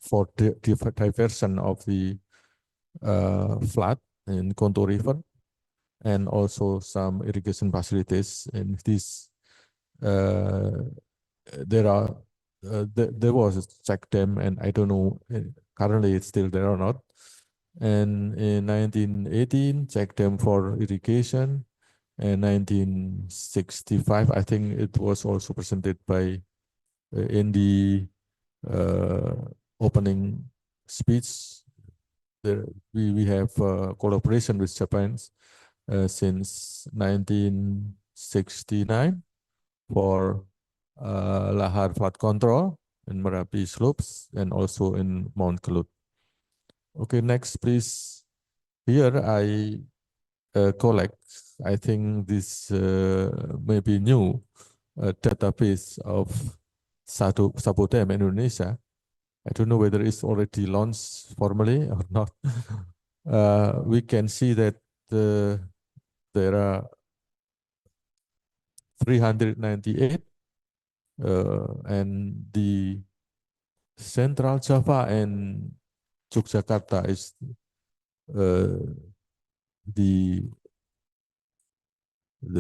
for diversion of the flood in Konto River, and also some irrigation facilities in this. There was a check dam, and I don't know currently it's still there or not. And in 1918, check dam for irrigation. And 1965, I think it was also presented by in the opening speech. There we have collaboration with Japan since 1969 for lahar flood control in Merapi slopes and also in Mount Kelut. Okay, next please. Here I collect, I think this may be new database of Sabu Dam in Indonesia. I don't know whether it's already launched formally or not. We can see that there are 398 and the Central Java and Yogyakarta is the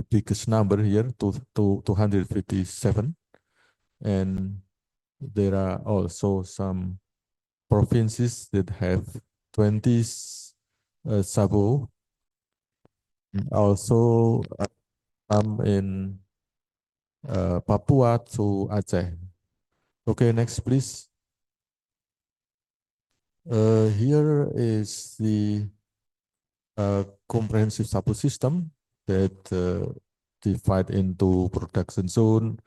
biggest number here, 257, and there are also some provinces that have 20 sabo. Also, in Papua to Aceh. Okay, next please. Here is the comprehensive sabo system that divide into production zone,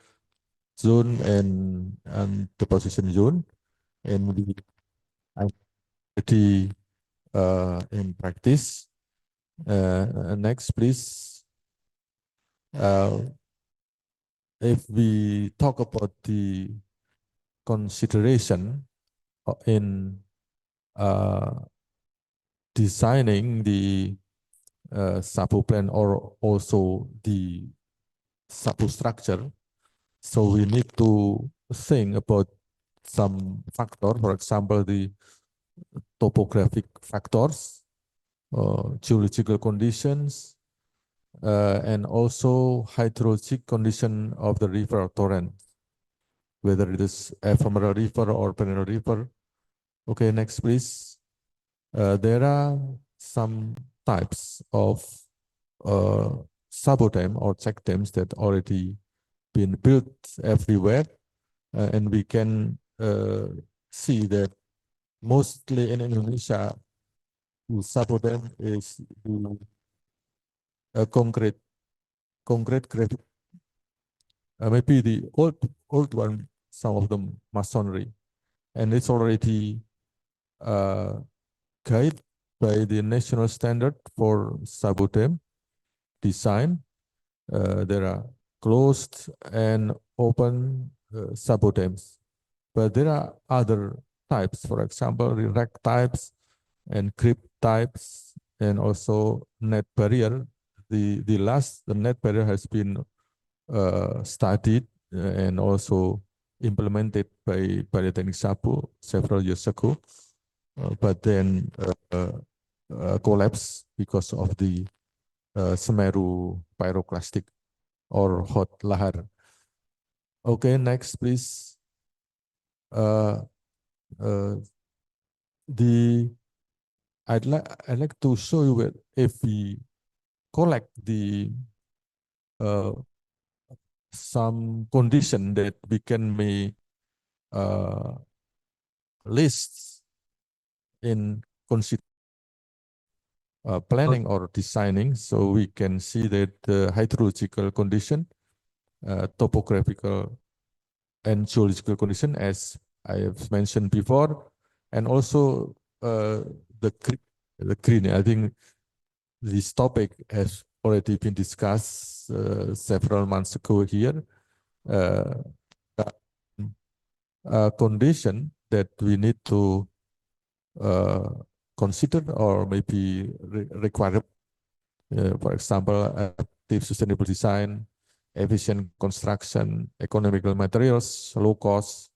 and deposition zone, and we already in practice. Next, please. If we talk about the consideration in designing the SAPO plan or also the SAPO structure, so we need to think about some factor, for example, the topographic factors, geological conditions, and also hydrologic condition of the river or torrent, whether it is ephemeral river or perennial river. Okay, next please. There are some types of sabodam or check dams that already been built everywhere, and we can see that mostly in Indonesia, the sabodam is the concrete gravity. Maybe the old one, some of them masonry, and it's already guided by the national standard for sabodam design. There are closed and open sabodams, but there are other types, for example, rack types and crypt types, and also net barrier. The net barrier has been studied and also implemented by Polytechnic Sapo several years ago, but then collapsed because of the Semeru pyroclastic or hot lahar. Okay, next please. I'd like to show you that if we collect the some condition that we can make lists in consider planning or designing, so we can see that the hydrological condition, topographical and geological condition, as I have mentioned before, and also the green. I think this topic has already been discussed several months ago here. Condition that we need to consider or maybe require, for example, active sustainable design, efficient construction, economical materials, low cost,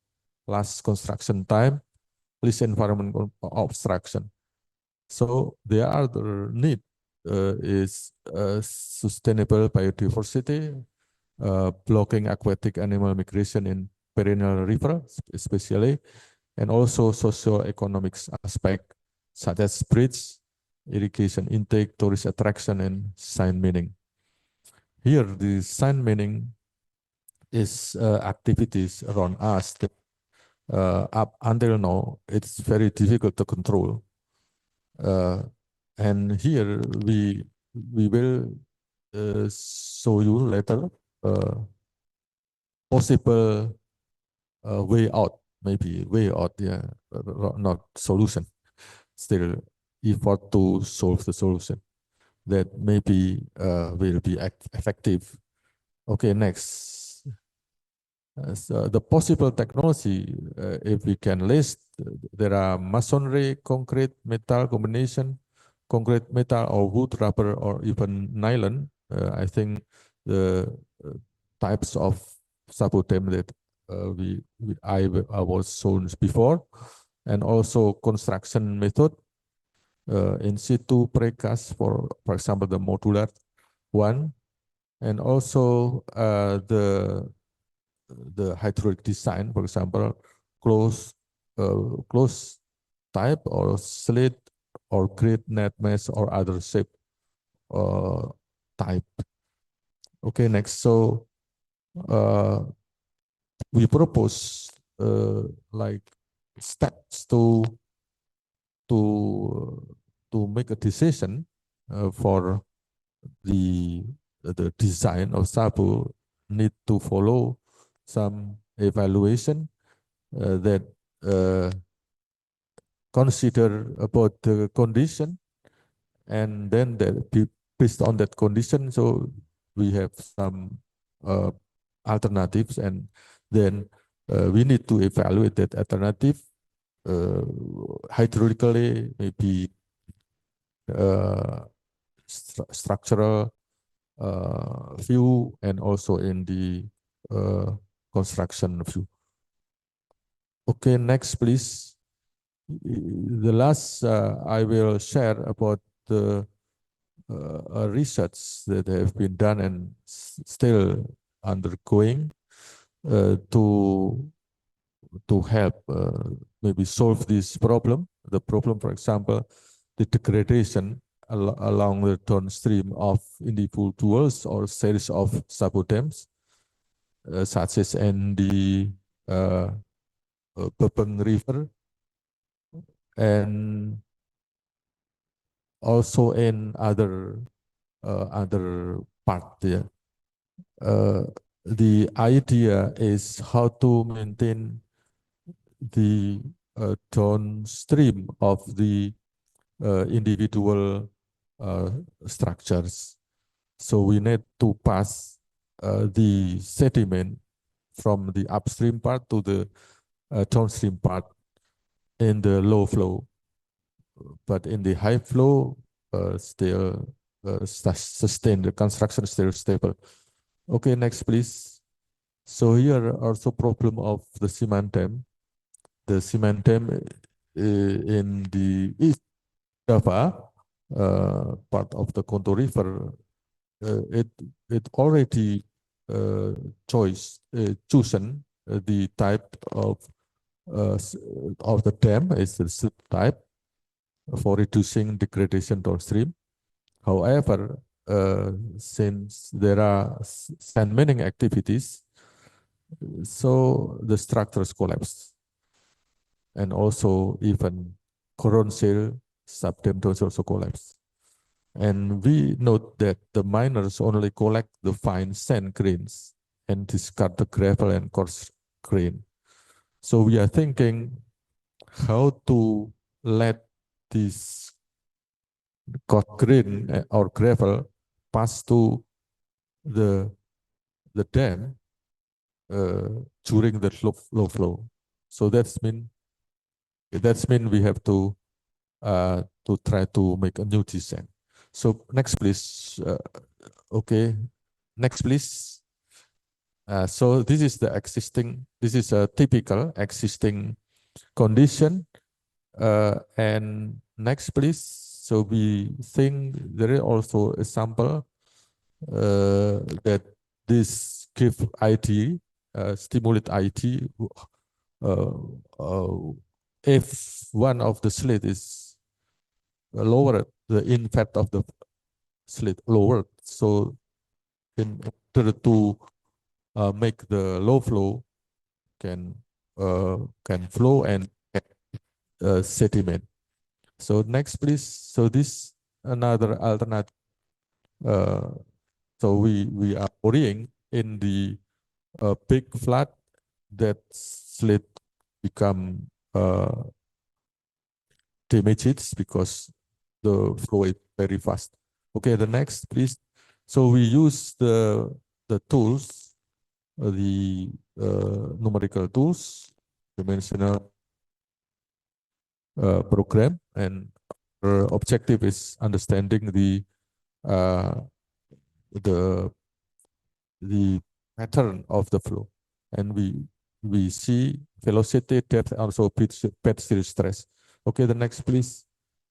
last construction time, least environmental obstruction. So the other need is sustainable biodiversity, blocking aquatic animal migration in perennial river, especially, and also socio-economic aspect such as bridge, irrigation intake, tourist attraction, and sign meaning. Here, the sign meaning is activities around us that up until now, it's very difficult to control. And here we will show you later possible way out, maybe way out, yeah, not solution. Still effort to solve the solution that maybe will be effective. Okay, next. So the possible technology, if we can list, there are masonry, concrete, metal combination, concrete, metal, or wood, rubber, or even nylon. I think the types of sabodam that I was shown before. and also construction method, in situ precast for example, the modular one, and also the hydraulic design, for example, close type or slit or grid net mesh or other shape type. Okay, next. So we propose like steps to make a decision for the design of SAPU need to follow some evaluation that consider about the condition, and then based on that condition, so we have some alternatives, and then we need to evaluate that alternative hydraulically, maybe structural view, and also in the construction view. Okay, next, please. The last I will share about the research that have been done and still undergoing to help maybe solve this problem. The problem, for example, the degradation along the downstream of individuals or series of sabodams, such as in the Bebeng River, and also in other part there. The idea is how to maintain the downstream of the individual structures. So we need to pass the sediment from the upstream part to the downstream part in the low flow, but in the high flow, still sustain the construction still stable. Okay, next, please. So here also problem of the cement dam. The cement dam in the East Java part of the Konto River, it already chosen the type of the dam is the slip type for reducing degradation downstream. However, since there are sand mining activities, so the structures collapse, and also even Coron Shale subdams also collapse. And we note that the miners only collect the fine sand grains and discard the gravel and coarse grain. So we are thinking how to let this coarse grain or gravel pass to the dam during the low flow. So that's mean we have to try to make a new design. So next, please. Okay, next, please. So this is the existing. This is a typical existing condition. And next, please. So we think there is also a sample that this give IT, stimulate IT. If one of the slit is lowered, the in-fat of the slit lowered. So in order to make the low flow can flow and sediment. So next, please. So this another alternative. So we are worrying in the big flood that slit become damaged because the flow is very fast. Okay, the next, please. So we use the tools, the numerical tools, dimensional program, and our objective is understanding the pattern of the flow, and we we see velocity, depth, also bed shear stress. Okay, the next, please.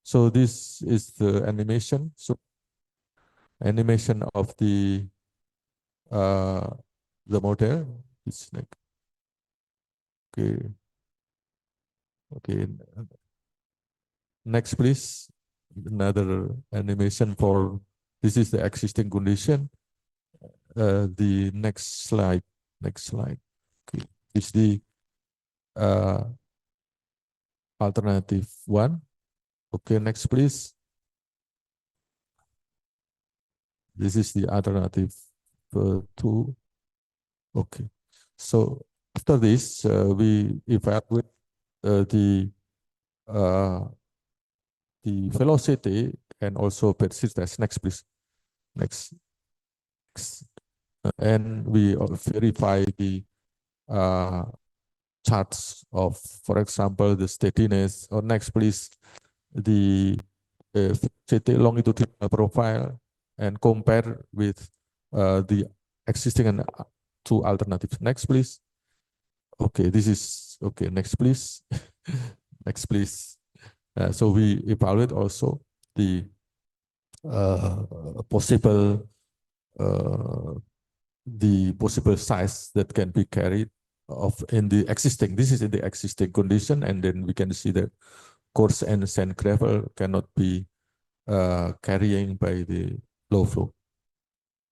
So this is the animation. So animation of the model. It's like, okay, okay. Next, please. Another animation for this is the existing condition. The next slide. Next slide. Okay, this is the alternative one. Okay, next, please. This is the alternative two. Okay, so after this, we evaluate the velocity and also bed shear stress. Next, please. Next. And we verify the charts of, for example, the steadiness. Or next, please, the longitudinal profile and compare with the existing and two alternatives. Next, please. Okay, this is okay. Next, please. Next, please. So we evaluate also the possible size that can be carried of in the existing. This is in the existing condition, and then we can see that coarse and sand gravel cannot be carrying by the low flow.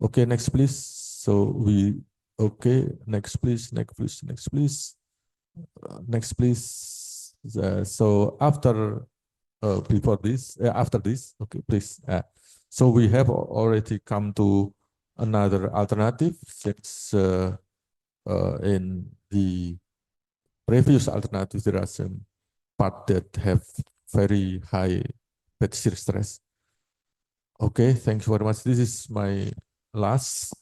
Okay, next, please. So we okay. Next, please. Next, please. Next, please. Next, please. So after before this, after this, okay, please. So we have already come to another alternative since in the previous alternative there are some part that have very high bed shear stress. Okay, thank you very much. This is my last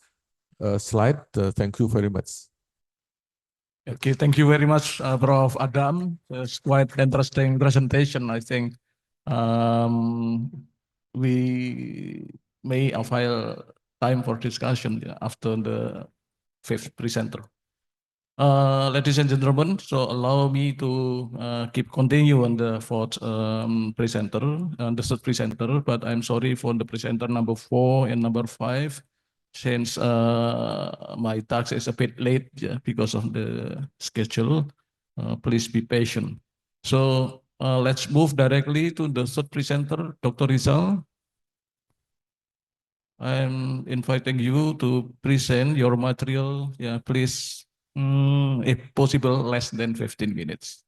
slide. Thank you very much. Okay, thank you very much, Prof. Adam. It's quite interesting presentation. I think we may avail time for discussion after the fifth presenter. Ladies and gentlemen, so allow me to keep continue on the fourth presenter, the third presenter, but I'm sorry for the presenter number 4 and number 5, since my task is a bit late because of the schedule. Please be patient. So let's move directly to the third presenter, Dr. Rizal. I'm inviting you to present your material. Yeah, please, if possible, less than 15 minutes.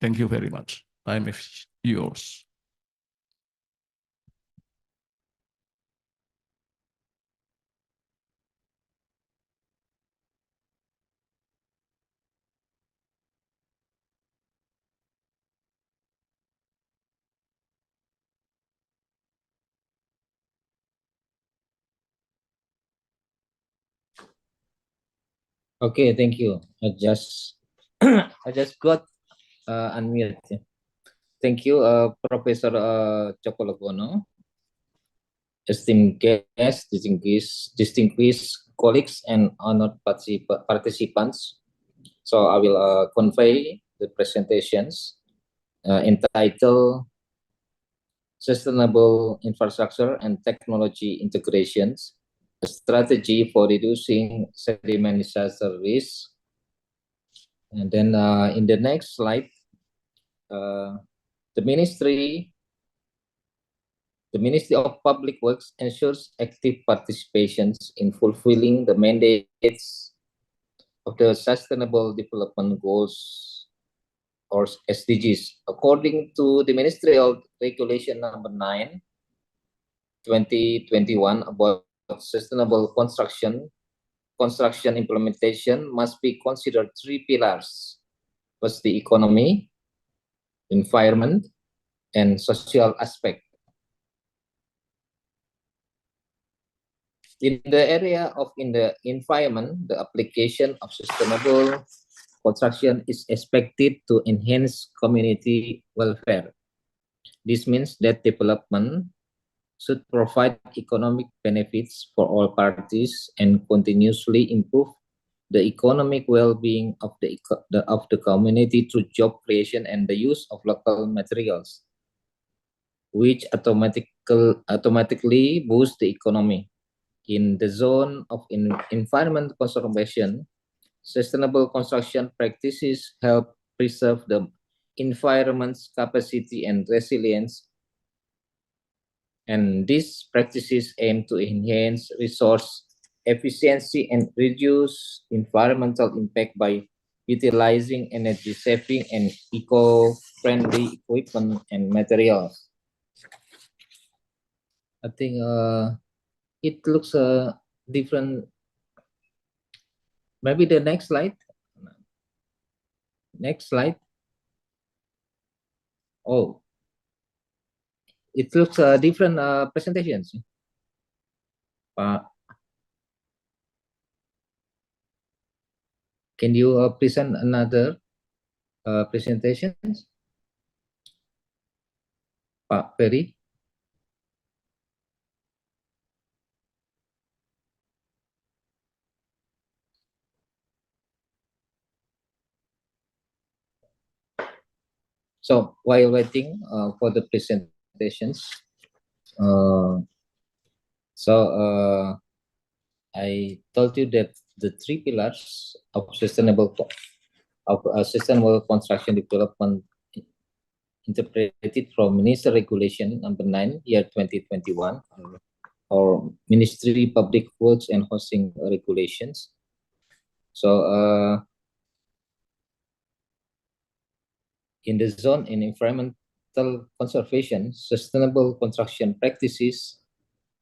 Thank you very much. Time is yours. Okay, thank you. I just got unmute. Thank you, Professor Joko Legono, esteemed guests, distinguished colleagues, and honored participants. So I will convey the presentations entitled Sustainable Infrastructure and Technology Integrations, a strategy for reducing sediment disaster risk. And then in the next slide, the Ministry of Public Works ensures active participations in fulfilling the mandates of the Sustainable Development Goals, or SDGs, according to the Ministerial Regulation number 9, 2021 about sustainable construction implementation must be considered 3 pillars. First, the economy, environment, and social aspect. In the area of the environment, the application of sustainable construction is expected to enhance community welfare. This means that development should provide economic benefits for all parties and continuously improve the economic well-being of the community through job creation and the use of local materials, which automatically boost the economy. In the zone of environment conservation, sustainable construction practices help preserve the environment's capacity and resilience, and these practices aim to enhance resource efficiency and reduce environmental impact by utilizing energy-saving and eco-friendly equipment and materials. I think it looks different. Maybe the next slide. Next slide. Oh, it looks different presentations. Can you present another presentations, Pak Ferry? So while waiting for the presentations, I told you that the three pillars of sustainable construction development interpreted from Minister Regulation Number 9, year 2021, or Ministry Public Works and Housing Regulations. So in the zone in environmental conservation, sustainable construction practices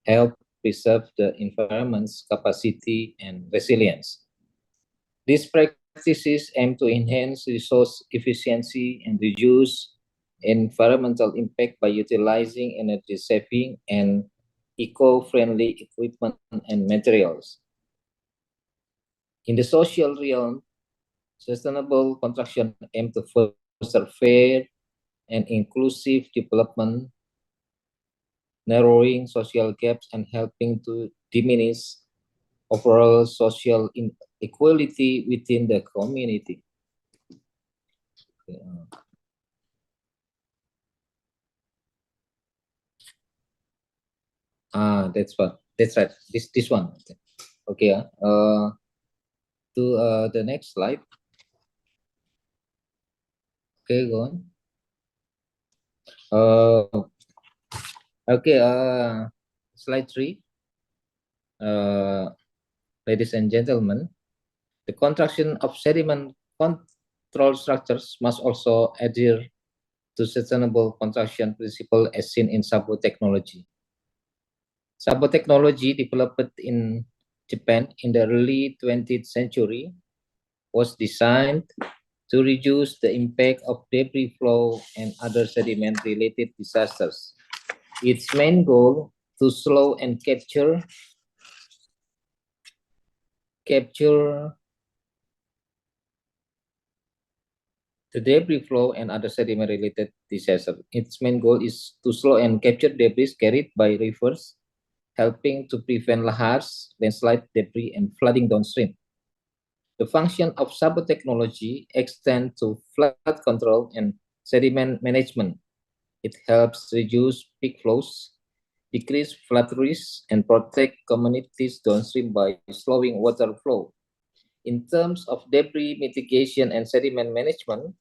help preserve the environment's capacity and resilience. These practices aim to enhance resource efficiency and reduce environmental impact by utilizing energy-saving and eco-friendly equipment and materials. In the social realm, sustainable construction aims to foster fair and inclusive development, narrowing social gaps and helping to diminish overall social inequality within the community. That's right. This one. Okay. To the next slide. Okay, go on. Okay. Slide 3. Ladies and gentlemen, the construction of sediment control structures must also adhere to sustainable construction principle as seen in Sabo technology. Sabo technology, developed in Japan in the early 20th century, was designed to reduce the impact of debris flow and other sediment-related disasters. Its main goal to slow and capture the debris flow and other sediment-related disasters. Its main goal is to slow and capture debris carried by rivers, helping to prevent lahars, landslide, debris, and flooding downstream. The function of Sabo technology extends to flood control and sediment management. It helps reduce peak flows, decrease flood risk, and protect communities downstream by slowing water flow. In terms of debris mitigation and sediment management,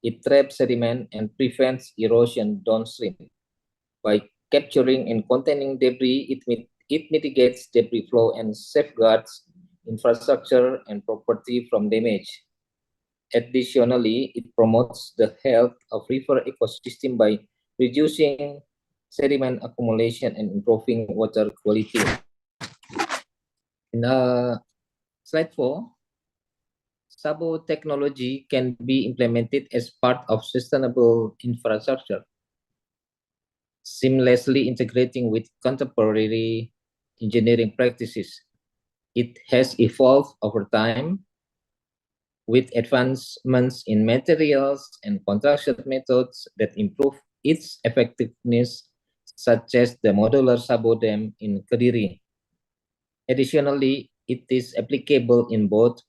it traps sediment and prevents erosion downstream. By capturing and containing debris, it mitigates debris flow and safeguards infrastructure and property from damage. Additionally, it promotes the health of river ecosystem by reducing sediment accumulation and improving water quality. In slide 4, Sabo technology can be implemented as part of sustainable infrastructure, seamlessly integrating with contemporary engineering practices. It has evolved over time with advancements in materials and construction methods that improve its effectiveness, such as the modular Sabo Dam in Kediri. Additionally, it is applicable in both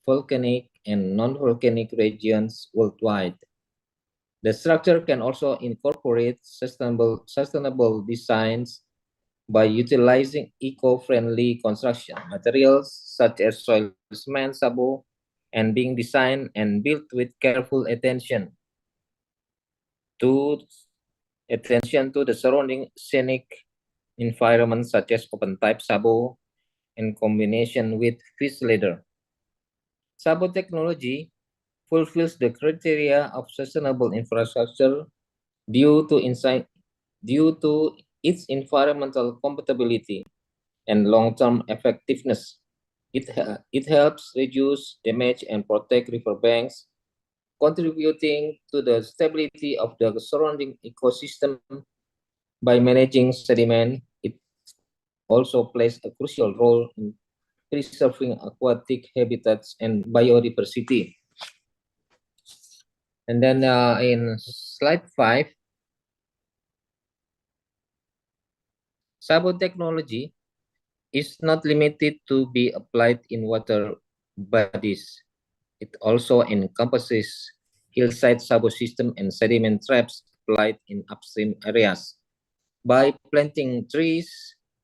volcanic and non-volcanic regions worldwide. The structure can also incorporate sustainable designs by utilizing eco-friendly construction materials such as soil cement, sabo, and being designed and built with careful to attention to the surrounding scenic environment such as open type sabo in combination with fish leather. Sabo technology fulfills the criteria of sustainable infrastructure due to its environmental compatibility and long-term effectiveness. It helps reduce damage and protect riverbanks, contributing to the stability of the surrounding ecosystem. By managing sediment, it also plays a crucial role in preserving aquatic habitats and biodiversity. And then in slide 5, Sabo technology is not limited to be applied in water bodies. It also encompasses hillside Sabo system and sediment traps applied in upstream areas. By planting trees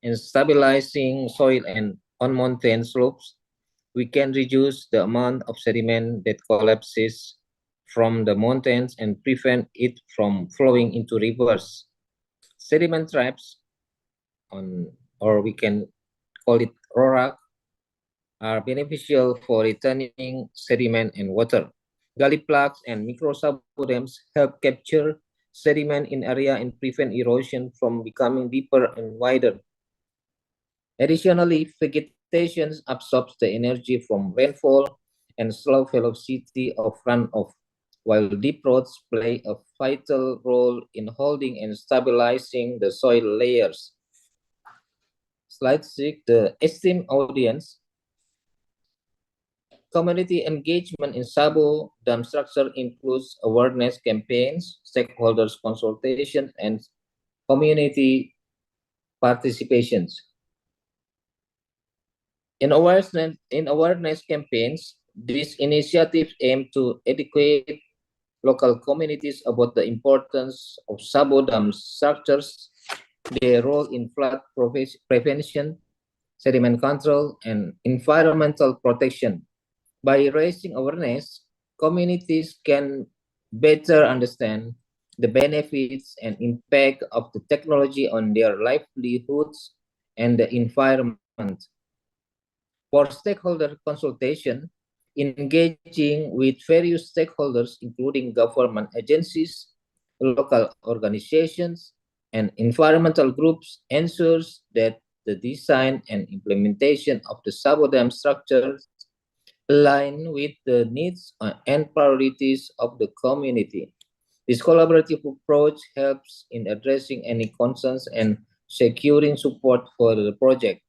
and stabilizing soil and on mountain slopes, we can reduce the amount of sediment that collapses from the mountains and prevent it from flowing into rivers. Sediment traps, or we can call it RORAC, are beneficial for returning sediment and water. Gully plugs and micro sabo dams help capture sediment in area and prevent erosion from becoming deeper and wider. Additionally, vegetation absorbs the energy from rainfall and slow velocity of runoff, while deep roots play a vital role in holding and stabilizing the soil layers. Slide 6, the esteemed audience. Community engagement in Sabo dam structure includes awareness campaigns, stakeholders consultation, and community participations. In awareness campaigns, these initiatives aim to educate local communities about the importance of Sabo dam structures, their role in flood prevention, sediment control, and environmental protection. By raising awareness, communities can better understand the benefits and impact of the technology on their livelihoods and the environment. For stakeholder consultation, engaging with various stakeholders, including government agencies, local organizations, and environmental groups, ensures that the design and implementation of the Sabo dam structures align with the needs and priorities of the community. This collaborative approach helps in addressing any concerns and securing support for the project.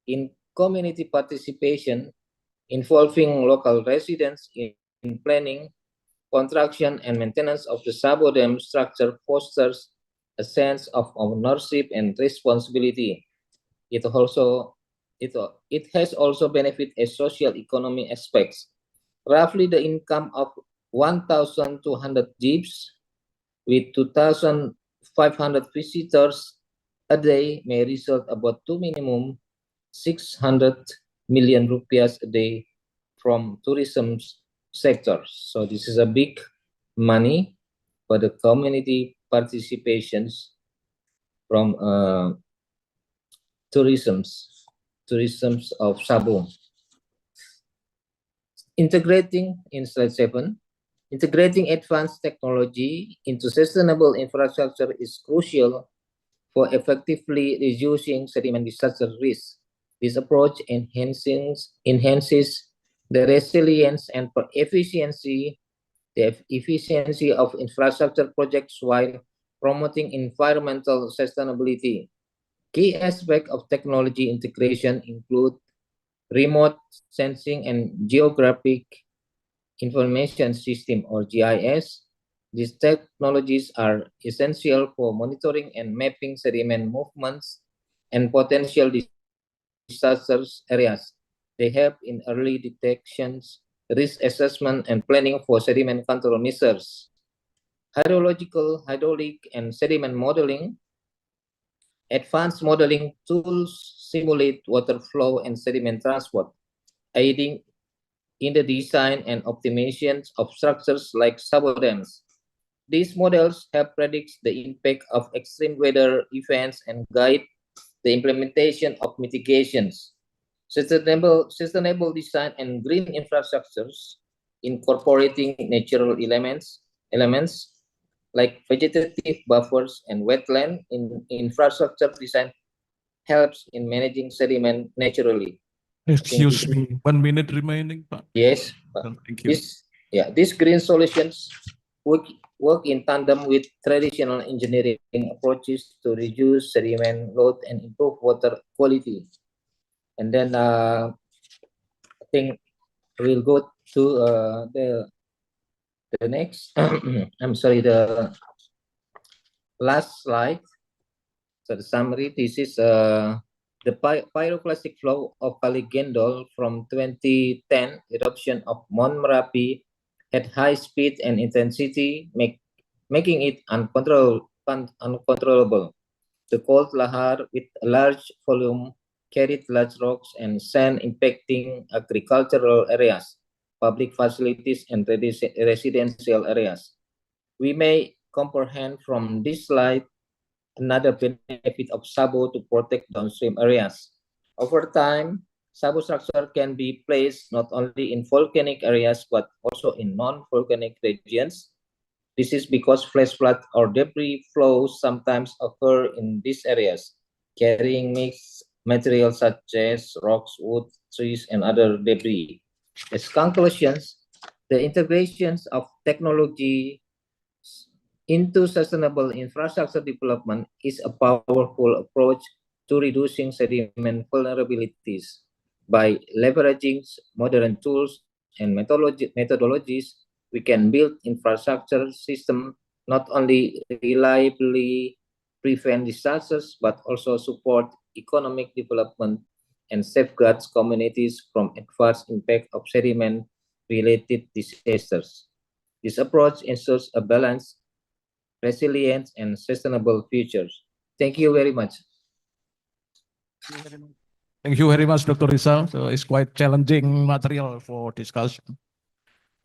In community participation, involving local residents in planning, construction, and maintenance of the Sabo dam structure fosters a sense of ownership and responsibility. It has also benefit as social economic aspects. Roughly the income of 1,200 jeeps with 2,500 visitors a day may result about to minimum 600 million rupiahs a day from tourism sector. So this is a big money for the community participations from tourisms of Sabo. Integrating in slide 7, integrating advanced technology into sustainable infrastructure is crucial for effectively reducing sediment disaster risk. This approach enhances the resilience and efficiency of infrastructure projects while promoting environmental sustainability. Key aspects of technology integration include remote sensing and geographic information system, or GIS. These technologies are essential for monitoring and mapping sediment movements and potential disaster areas. They help in early detections, risk assessment, and planning for sediment control measures. Hydrological, hydraulic, and sediment modeling. Advanced modeling tools simulate water flow and sediment transport, aiding in the design and optimization of structures like sabodams. These models help predict the impact of extreme weather events and guide the implementation of mitigations. Sustainable design and green infrastructures incorporating natural elements like vegetative buffers and wetland in infrastructure design helps in managing sediment naturally. Excuse me, 1 minute remaining, Pak. Yes, Thank you. these green solutions work in tandem with traditional engineering approaches to reduce sediment load and improve water quality. And then I think we'll go to the next. I'm sorry, the last slide. So the summary. This is the pyroclastic flow of Kali Gendol from 2010 eruption of Mount Merapi at high speed and intensity, making it uncontrollable. The cold lahar with a large volume carried large rocks and sand impacting agricultural areas, public facilities, and residential areas. We may comprehend from this slide another benefit of SABO to protect downstream areas. Over time, SABO structure can be placed not only in volcanic areas but also in non-volcanic regions. This is because flash flood or debris flows sometimes occur in these areas, carrying mixed materials such as rocks, wood, trees, and other debris. As conclusions, the integrations of technology into sustainable infrastructure development is a powerful approach to reducing sediment vulnerabilities. By leveraging modern tools and methodologies, we can build infrastructure system not only reliably prevent disasters, but also support economic development and safeguards communities from adverse impact of sediment-related disasters. This approach ensures a balanced, resilient, and sustainable futures. Thank you very much. Thank you very much, Dr. Rizal. So it's quite challenging material for discussion.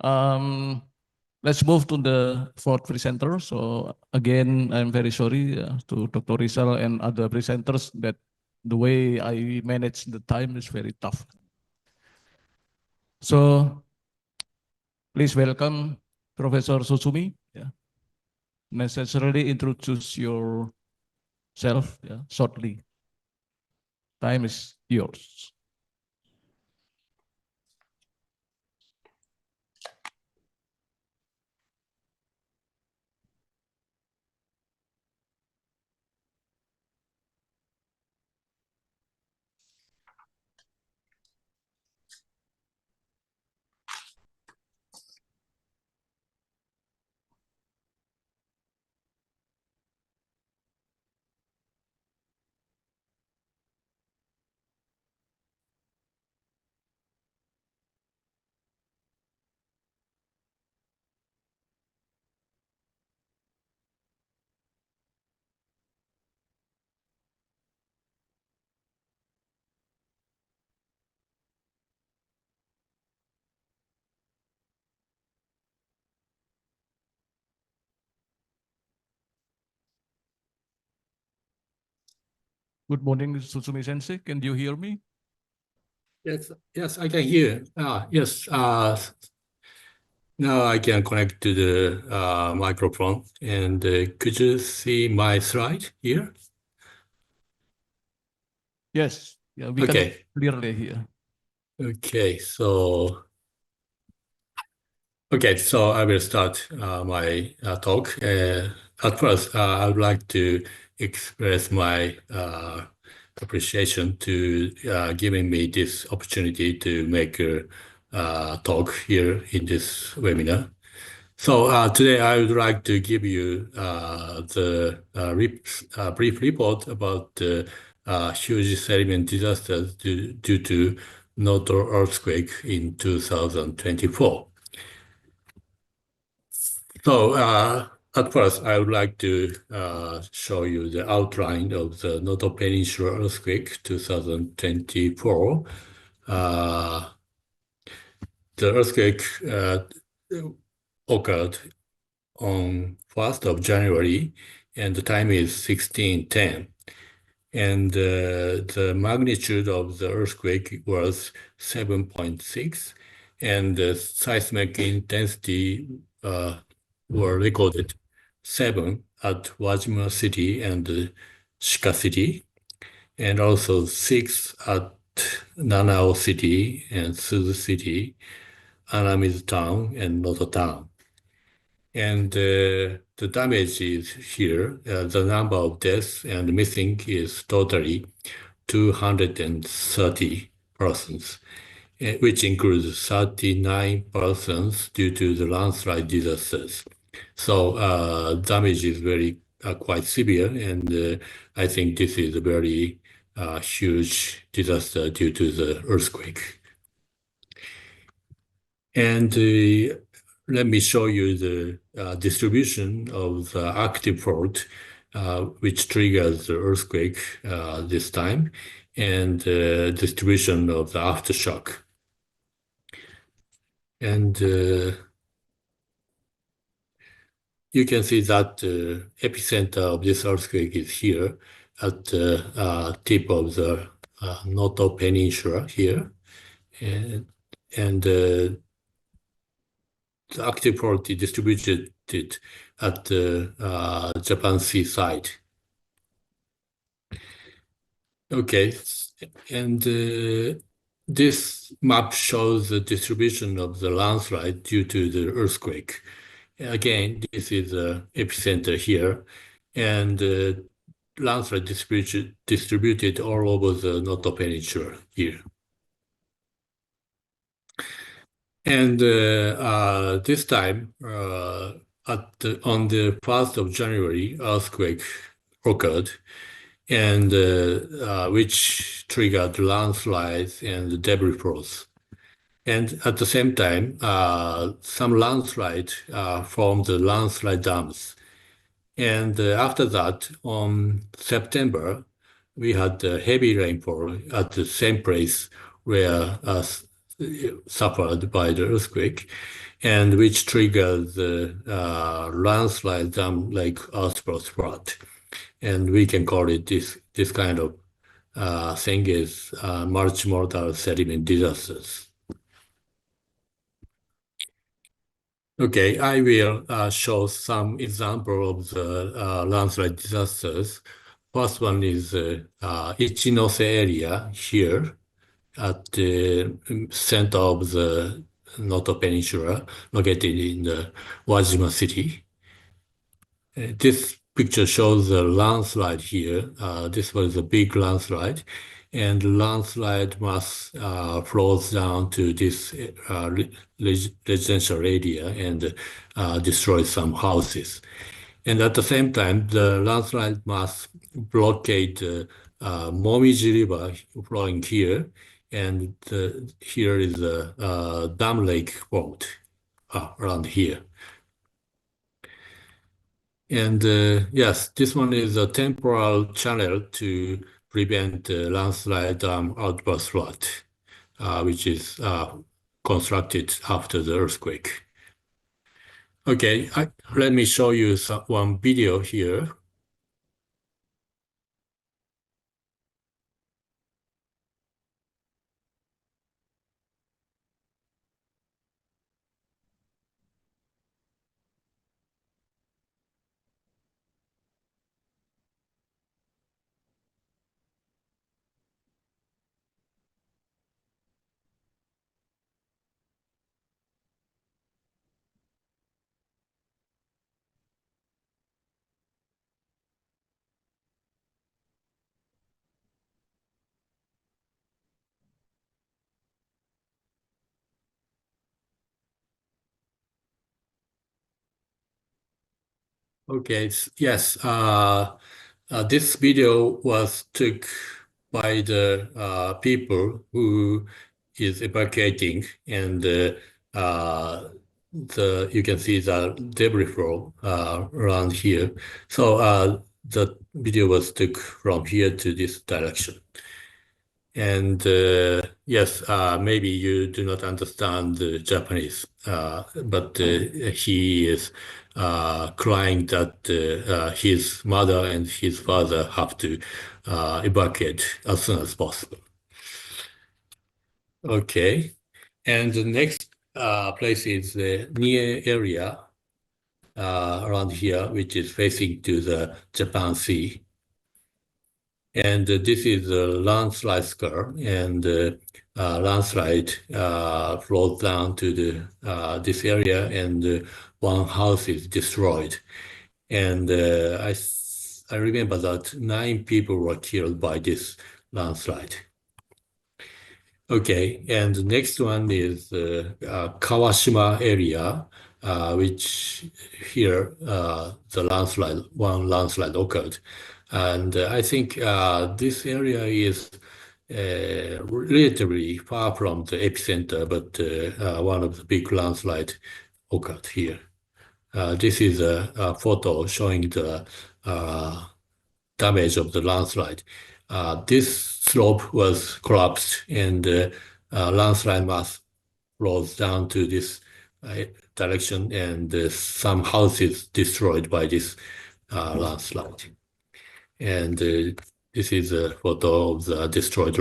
Let's move to the fourth presenter. So again, I'm very sorry to Dr. Rizal and other presenters that the way I manage the time is very tough. So please welcome Professor Susumi. Necessarily introduce yourself shortly. Time is yours. Good morning, Susumi Sensei. Can you hear me? Yes, I can hear. Yes, now I can connect to the microphone. And could you see my slide here? Yes, we can clearly hear. Okay, so I will start my talk. At first, I would like to express my appreciation to giving me this opportunity to make a talk here in this webinar. So today I would like to give you the brief report about the huge sediment disasters due to Noto earthquake in 2024. So at first, I would like to show you the outline of the Noto Peninsula earthquake 2024. The earthquake occurred on 1st of January, and the time is 1610. And the magnitude of the earthquake was 7.6, and the seismic intensity were recorded 7 at Wajima City and Shika City, and also 6 at Nanao City and Suzu City, Anamizu Town, and Noto Town. And the damage is here. The number of deaths and missing is totally 230 persons, which includes 39 persons due to the landslide disasters. So damage is very quite severe, and I think this is a very huge disaster due to the earthquake. And let me show you the distribution of the active fault, which triggers the earthquake this time, and distribution of the aftershock. And you can see that the epicenter of this earthquake is here at the tip of the Noto Peninsula here. And the active fault is distributed at the Japan Sea side. Okay, and this map shows the distribution of the landslide due to the earthquake. Again, this is the epicenter here, and landslide distributed all over the Noto Peninsula here. And this time, on the 1st of January, earthquake occurred, and which triggered landslides and debris flows. And at the same time, some landslide formed the landslide dams. And after that, on September, we had heavy rainfall at the same place where suffered by the earthquake, and which triggered the landslide dam like earthquake flood. And we can call it this kind of thing is multimodal sediment disasters. Okay, I will show some example of the landslide disasters. First one is Ichinose area here at the center of the Noto Peninsula, located in the Wajima City. This picture shows the landslide here. This was a big landslide, and the landslide mass flows down to this residential area and destroys some houses. And at the same time, the landslide mass blockade Momiji River flowing here, and here is the dam lake fault around here. And yes, this one is a temporal channel to prevent landslide dam outburst flood, which is constructed after the earthquake. Okay, let me show you one video here. Okay, yes, this video was took by the people who is evacuating, and you can see the debris flow around here. So the video was took from here to this direction. And yes, maybe you do not understand Japanese, but he is crying that his mother and his father have to evacuate as soon as possible. Okay, and the next place is the near area around here, which is facing to the Japan Sea. And this is a landslide scar, and landslide flows down to the this area, and one house is destroyed. And I remember that 9 people were killed by this landslide. Okay, and the next one is Kawashima area, which here one landslide occurred. And I think this area is relatively far from the epicenter, but one of the big landslides occurred here. This is a photo showing the damage of the landslide. This slope was collapsed, and landslide mass rolls down to this direction, and some houses destroyed by this landslide. And this is a photo of the destroyed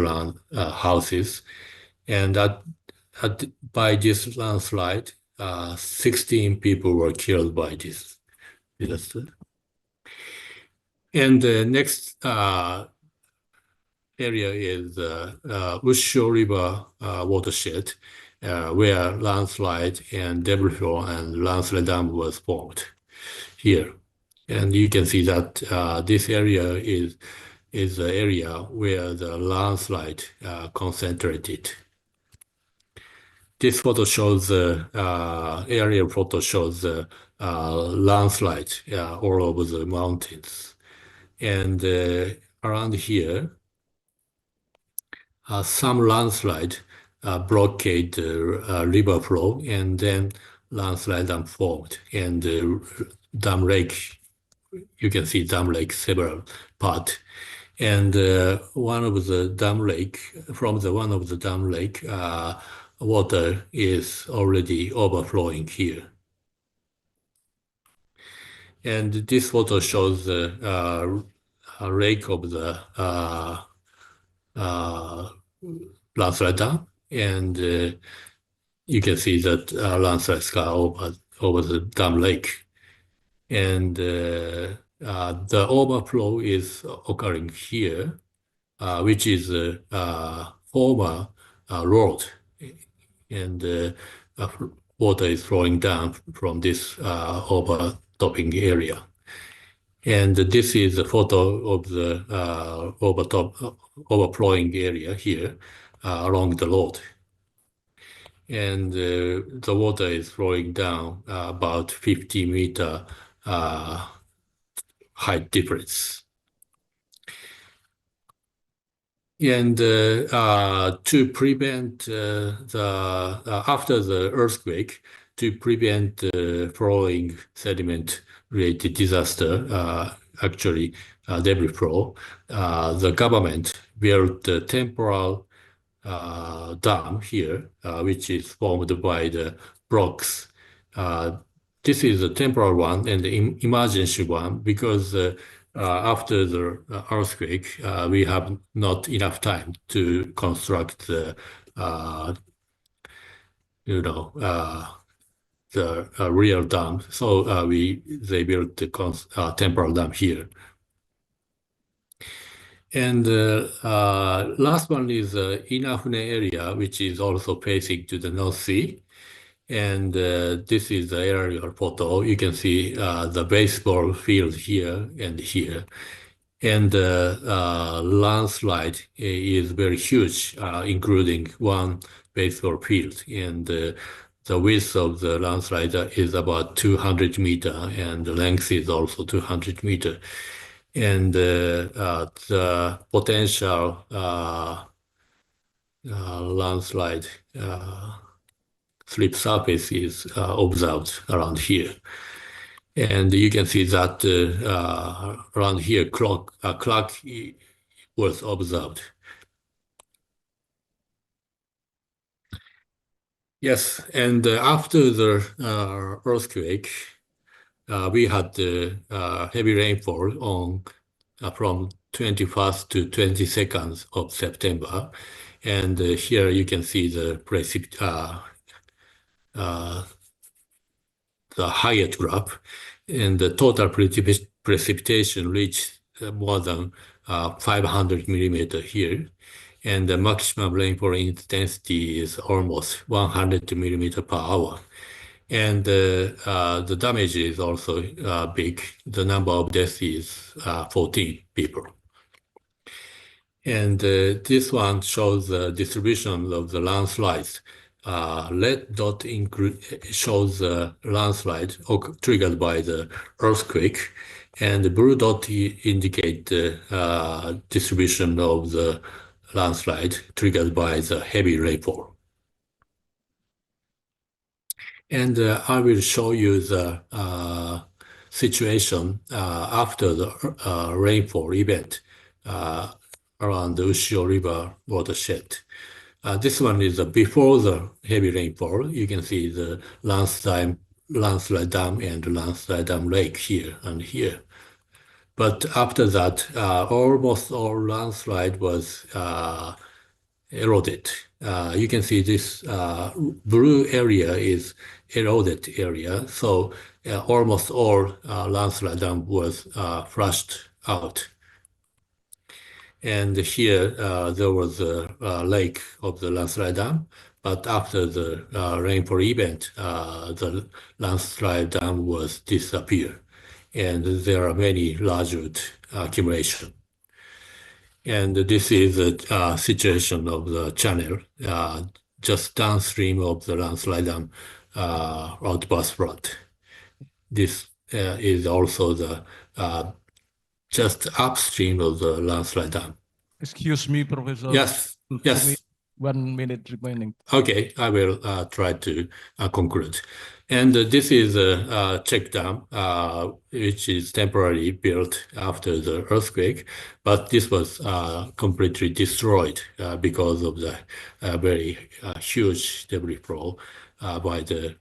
houses. And by this landslide, 16 people were killed by this disaster. And the next area is Ushio River watershed, where landslide and debris flow and landslide dam was formed here. And you can see that this area is the area where the landslide concentrated. This photo shows the aerial photo shows the landslide all over the mountains. And around here, some landslide blockade the river flow, and then landslide dam formed, and dam lake. You can see dam lake several parts, and one of the dam lake, water is already overflowing here. And this photo shows the lake of the landslide dam, and you can see that landslide scar over the dam lake. And the overflow is occurring here, which is a former road, and water is flowing down from this overtopping area. And this is a photo of the overflowing area here along the road. And the water is flowing down about 50-meter height difference. And to prevent after the earthquake, to prevent the following sediment-related disaster, actually debris flow, the government built a temporal dam here, which is formed by the blocks. This is a temporal one and the emergency one, because after the earthquake, we have not enough time to construct the, the real dam. So they built the temporal dam here. And last one is Inafune area, which is also facing to the North Sea. And this is the aerial photo. You can see the baseball field here and here. And landslide is very huge, including one baseball field. And the width of the landslide is about 200 meters, and the length is also 200 meters. And the potential landslide slip surface is observed around here. And you can see that around here, crack was observed. Yes, and after the earthquake, we had heavy rainfall on from 21st to 22nd of September. And here you can see the Hyatt graph, and the total precipitation reached more than 500 millimeter here. And the maximum rainfall intensity is almost 100 millimeter per hour. And the damage is also big. The number of deaths is 14 people. And this one shows the distribution of the landslides. Red dot shows the landslide triggered by the earthquake, and the blue dot indicate the distribution of the landslide triggered by the heavy rainfall. And I will show you the situation after the rainfall event around the Ushio River watershed. This one is before the heavy rainfall. You can see the landslide dam and landslide dam lake here and here. But after that, almost all landslide was eroded. You can see this blue area is eroded area. So almost all landslide dam was flushed out. And here there was a lake of the landslide dam, but after the rainfall event, the landslide dam was disappeared, and there are many large root accumulation. And this is the situation of the channel just downstream of the landslide dam outburst flood. This is also the just upstream of the landslide dam. Excuse me, Professor. Yes, yes. 1 minute remaining. Okay, I will try to conclude. And this is a check dam, which is temporarily built after the earthquake, but this was completely destroyed because of the very huge debris flow by the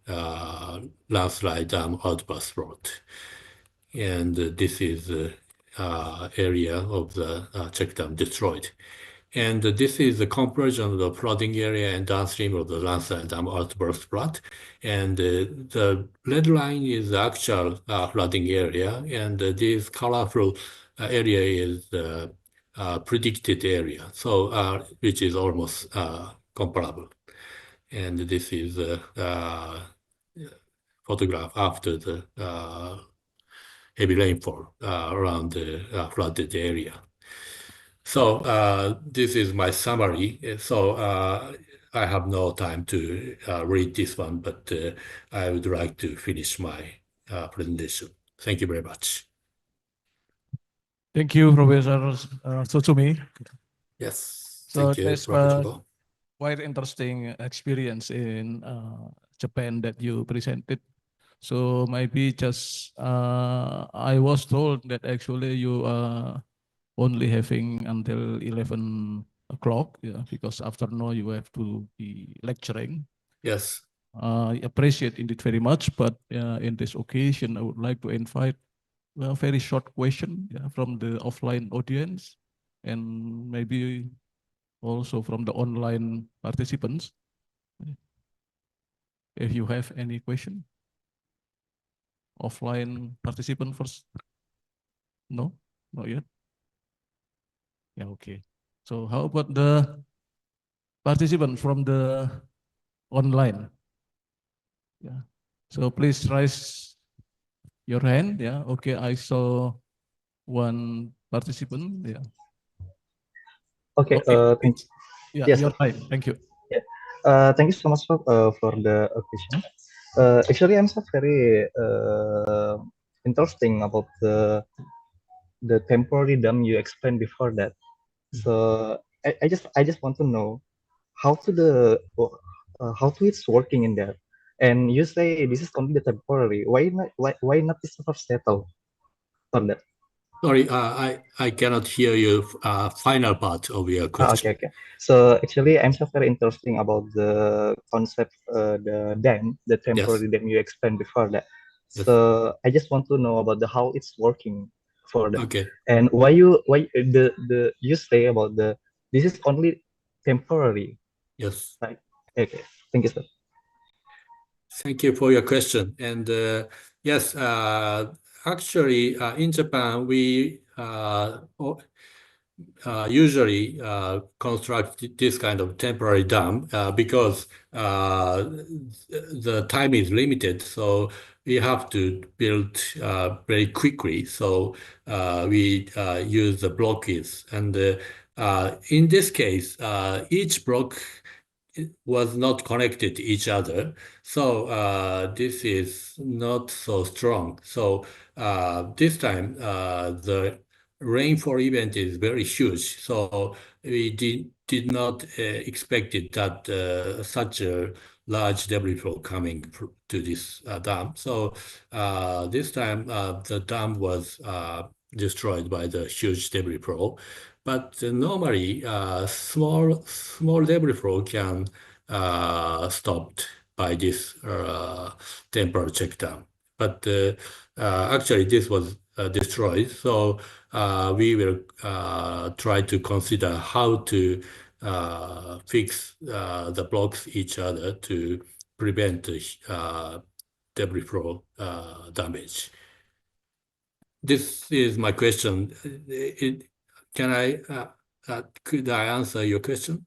landslide dam outburst flood. And this is the area of the check dam destroyed. And this is the comparison of the flooding area and downstream of the landslide dam outburst flood. And the red line is the actual flooding area, and this colorful area is the predicted area, so which is almost comparable. And this is a photograph after the heavy rainfall around the flooded area. So this is my summary. So I have no time to read this one, but I would like to finish my presentation. Thank you very much. Thank you, Professor Tsutsumi. Yes, So thank you, that's Professor. quite interesting experience in Japan that you presented. So maybe just I was told that actually you are only having until 11 o'clock, yeah, because afternoon you have to be lecturing. Yes. I appreciate it very much, but in this occasion, I would like to invite a very short question from the offline audience and maybe also from the online participants. If you have any question. Offline participant first? No, not yet. Yeah, okay. So how about the participant from the online? Yeah. So please raise your hand. Yeah. Okay. I saw one participant. Yeah. Okay. Thanks. Yeah. Yes, You're sir. right. Thank you. Yeah. Thank you so much for the question. Actually, I'm so very interesting about the temporary dam you explained before that. So I just want to know how to the how to it's working in there. And you say this is only the temporary. Why not this sort of settle for that? Sorry, I cannot hear you final part of your question. Okay. So actually, I'm so very interesting about the concept, the dam, the temporary dam you explained before that. Yes. So I just want to know about the how it's working for that, Okay. and why the you say about the this is only temporary. Yes. Right. Okay. Thank you, sir. Thank you for your question. And yes, actually, in Japan, we usually construct this kind of temporary dam because the time is limited. So we have to build very quickly. So we use the blocks. And in this case, each block was not connected to each other. So this is not so strong. So this time the rainfall event is very huge. So we did not expect it that such a large debris flow coming to this dam. So this time the dam was destroyed by the huge debris flow. But normally, small debris flow can stopped by this temporary check dam. But actually, this was destroyed. So we will try to consider how to fix the blocks each other to prevent debris flow damage. This is my question. Could I answer your question?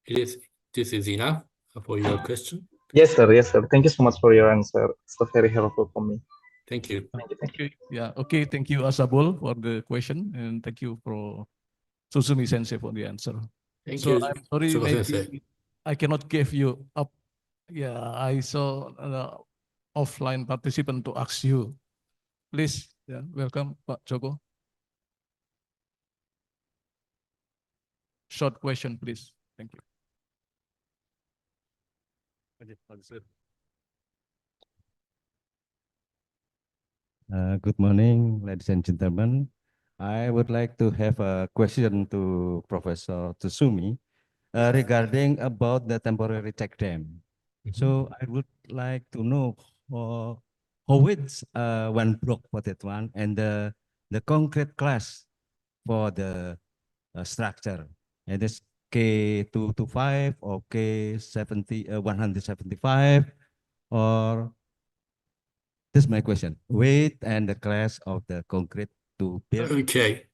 This is enough for your question? Yes, sir. Yes, sir. Thank you so much for your answer. So very helpful for me. Thank you. Thank you. Thank you. Okay, yeah, okay. Thank you, Asabul, for the question, and thank you for Susumi Sensei for the answer. Thank So you, I'm sorry, Chogo Sensei. maybe I cannot give you up. Yeah, I saw offline participant to ask you. Please, yeah, welcome, Pak Joko. Short question, please. Thank you. Good morning, ladies and gentlemen. I would like to have a question to Professor Tsumi regarding about the temporary check dam. So I would like to know how it's one block for that one and the concrete class for the structure. And it's K225 or K70 175 or this is my question. Weight and the class of the concrete to build. Okay.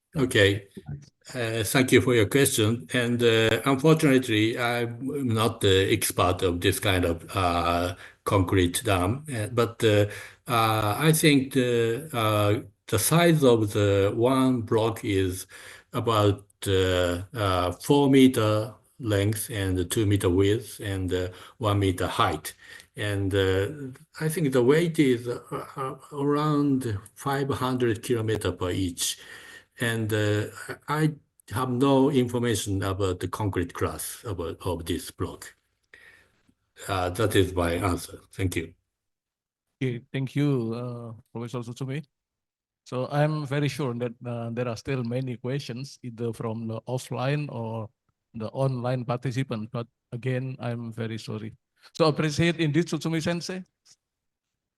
Thank you for your question. And unfortunately, I'm not the expert of this kind of concrete dam. But I think the size of the one block is about 4 meter length and 2 meter width and 1 meter height. And I think the weight is around 500 kilometers per each. And I have no information about the concrete class of this block. That is my answer. Thank you. Okay, thank you, Professor Susumi. So I'm very sure that there are still many questions, either from the offline or the online participant. But again, I'm very sorry. So appreciate indeed, Susumi Sensei.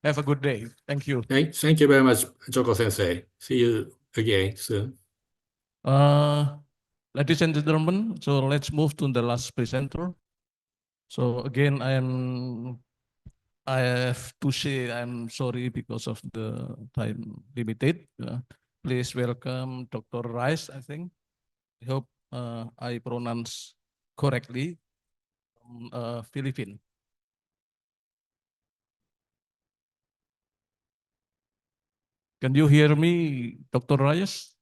Have a good day. Thank you. Thank you very much, Joko Sensei. See you again soon. Ladies and gentlemen, so let's move to the last presenter. So again, I have to say I'm sorry because of the time limited. Please welcome Dr. Rice, I think. I hope I pronounce correctly, from Philippines. Can you hear me, Dr. Reyes?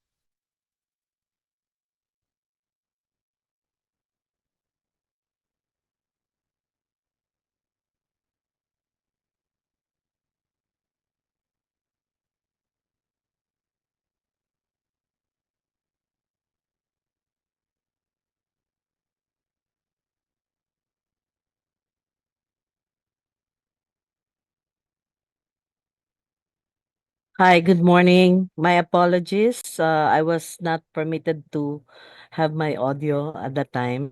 Hi, good morning. My apologies. I was not permitted to have my audio at that time.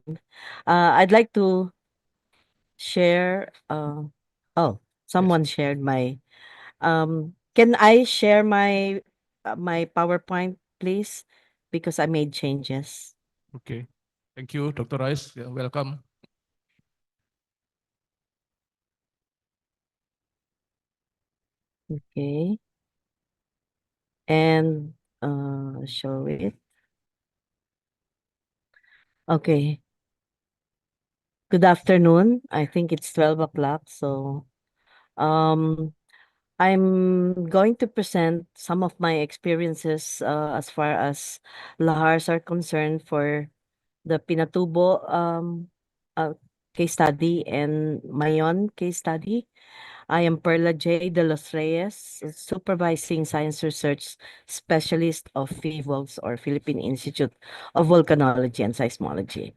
I'd like to share. Oh, someone shared my. Can I share my PowerPoint, please? Because I made changes. Okay. Thank you, Dr. Rice. Yeah, welcome. Okay, and show it. Okay. Good afternoon. I think it's 12 o'clock. So, um, I'm going to present some of my experiences as far as lahars are concerned for the Pinatubo uh, case study and Mayon case study. I am Perla J. De Los Reyes, Supervising Science Research Specialist of PHIVOLCS or Philippine Institute of Volcanology and Seismology.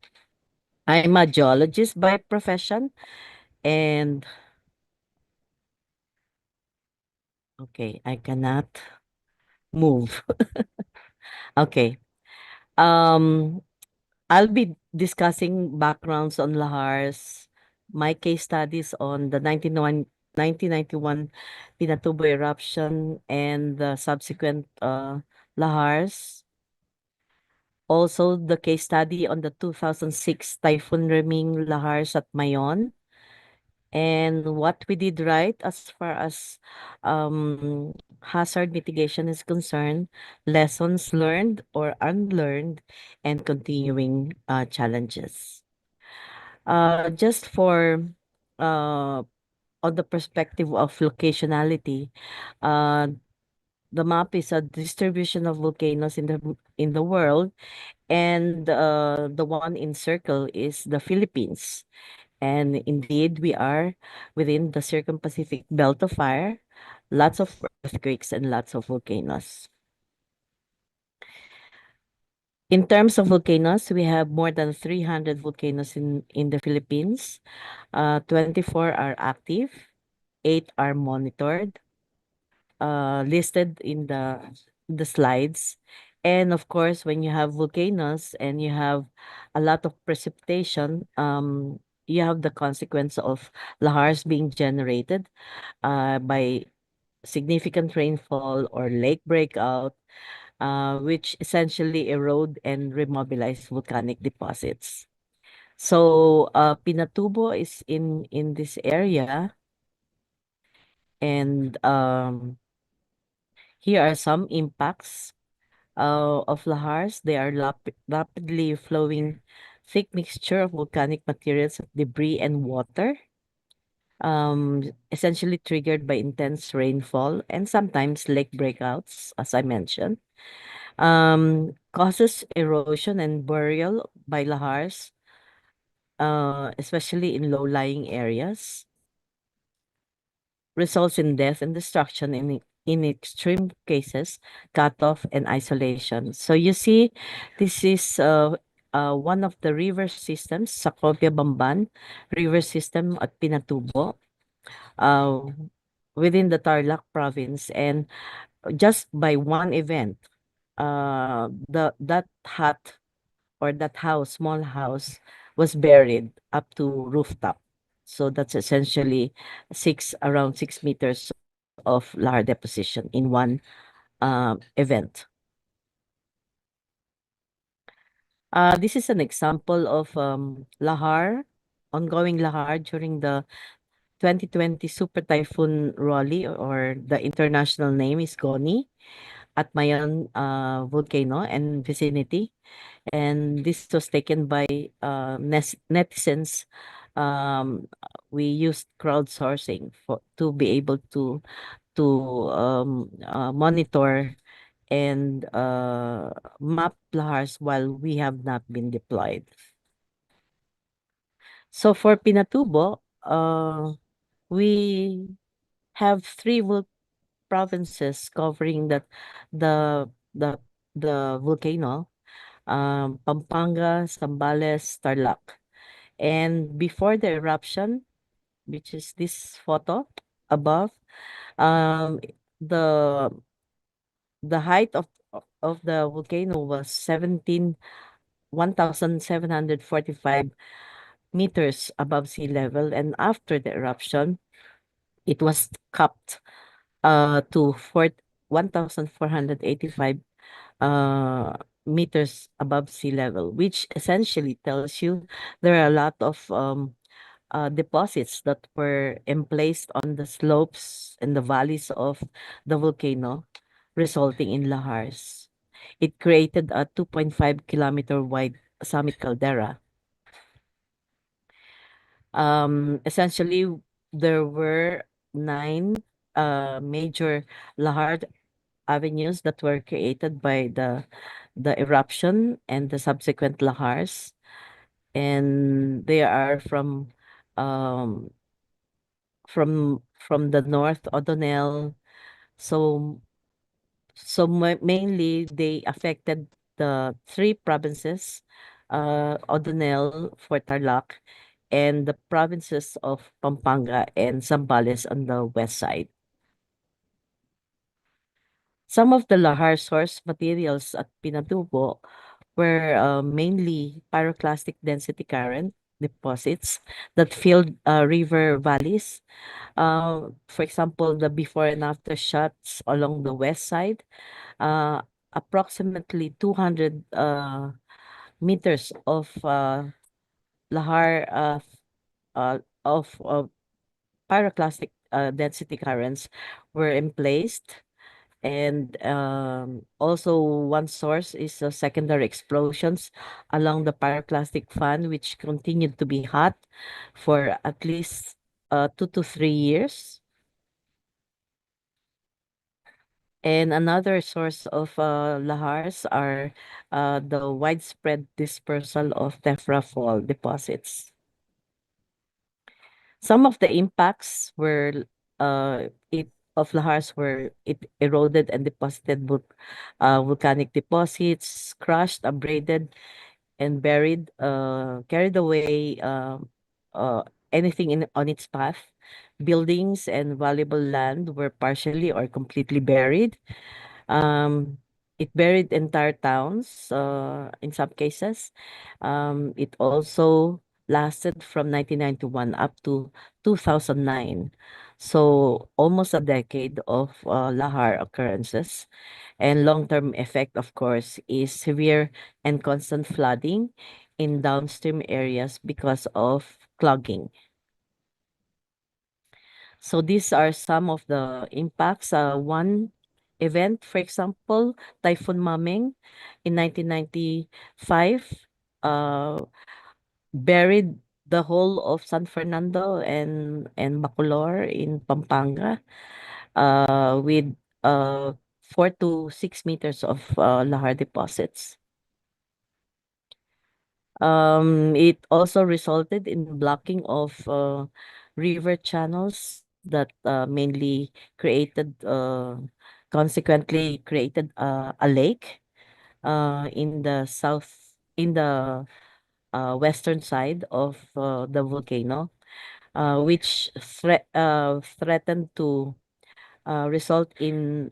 I'm a geologist by profession and okay, I cannot move. Okay. Um, I'll be discussing backgrounds on lahars, my case studies on the 1991 Pinatubo eruption and the subsequent lahars. Also, the case study on the 2006 Typhoon Reming lahars at Mayon. And what we did right as far as hazard mitigation is concerned, lessons learned or unlearned, and continuing challenges. Just for uh, on the perspective of locationality, uh, the map is a distribution of volcanoes in the world, and the one in circle is the Philippines. And indeed, we are within the Circum-Pacific Belt of Fire, lots of earthquakes and lots of volcanoes. In terms of volcanoes, we have more than 300 volcanoes in the Philippines. 24 are active, 8 are monitored, listed in the slides. And of course, when you have volcanoes and you have a lot of precipitation, you have the consequence of lahars being generated by significant rainfall or lake breakout, which essentially erode and remobilize volcanic deposits. So Pinatubo is in this area, and here are some impacts of lahars. They are rapidly flowing thick mixture of volcanic materials, debris, and water, essentially triggered by intense rainfall and sometimes lake breakouts, as I mentioned. Causes erosion and burial by lahars, especially in low-lying areas. Results in death and destruction in extreme cases, cutoff and isolation. So you see, this is one of the river systems, Sacopia Bamban river system at Pinatubo, uh, within the Tarlac province. And just by one event, that hut or that house, small house, was buried up to rooftop. So that's essentially around 6 meters of lahar deposition in one event. This is an example of lahar, ongoing lahar during the 2020 Super Typhoon Rolly, or the international name is Goni, at Mayon volcano and vicinity. And this was taken by netizens. Um, we used crowdsourcing to be able to monitor and map lahars while we have not been deployed. So for Pinatubo, we have three provinces covering the the the volcano, Pampanga, Zambales, Tarlac. And before the eruption, which is this photo above, um, the The height of the volcano was 1,745 meters above sea level, and after the eruption, it was capped to 1,485 meters above sea level, which essentially tells you there are a lot of deposits that were emplaced on the slopes and the valleys of the volcano, resulting in lahars. It created a 2.5-kilometer wide summit caldera. Essentially, there were 9 major lahar avenues that were created by the eruption and the subsequent lahars, and they are um from the North O'Donnell. So mainly they affected the 3 provinces, O'Donnell, Fort Tarlac, and the provinces of Pampanga and Zambales on the west side. Some of the lahar source materials at Pinatubo were mainly pyroclastic density current deposits that filled river valleys. For example, the before and after shots along the west side, approximately 200 meters of lahar of pyroclastic density currents were emplaced. And also one source is secondary explosions along the pyroclastic fan, which continued to be hot for at least 2 to 3 years. And another source of lahars are the widespread dispersal of tephra fall deposits. Some of the impacts were of lahars were it eroded and deposited volcanic deposits, crushed, abraded, and buried, carried away uh, anything on its path. Buildings and valuable land were partially or completely buried. It buried entire towns in some cases. It also lasted from 1991 up to 2009. So almost a decade of lahar occurrences. And long-term effect, of course, is severe and constant flooding in downstream areas because of clogging. So these are some of the impacts. One event, for example, Typhoon Maming in 1995 buried the whole of San Fernando and Bacolor in Pampanga with 4 to 6 meters of lahar deposits. It also resulted in blocking of river channels that mainly created, consequently created a lake in the western side of the volcano, which threatened to result in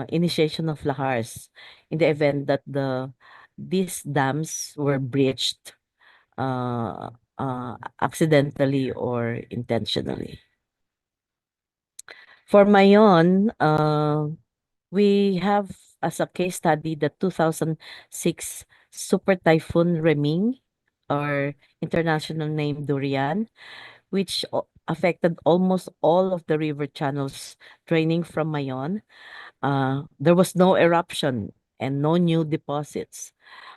initiation of lahars in the event that these dams were breached accidentally or intentionally. For Mayon, we have as a case study the 2006 Super Typhoon Reming, or international name Durian, which affected almost all of the river channels draining from Mayon. There was no eruption and no new deposits.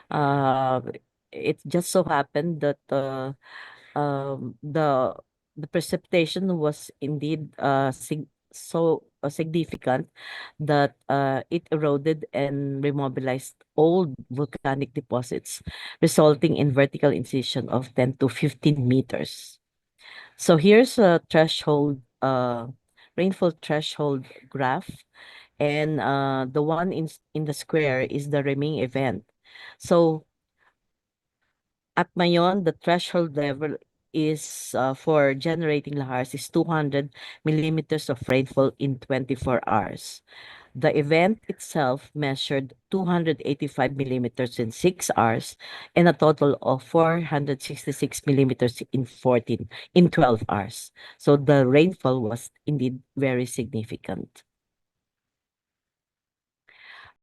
Uh, it just so happened that um, the the precipitation was indeed significant that it eroded and remobilized old volcanic deposits, resulting in vertical incision of 10 to 15 meters. So here's a threshold rainfall threshold graph, and the one in the square is the Reming event. So at Mayon, the threshold level is for generating lahars is 200 millimeters of rainfall in 24 hours. The event itself measured 285 millimeters in 6 hours and a total of 466 millimeters in 12 hours. So the rainfall was indeed very significant.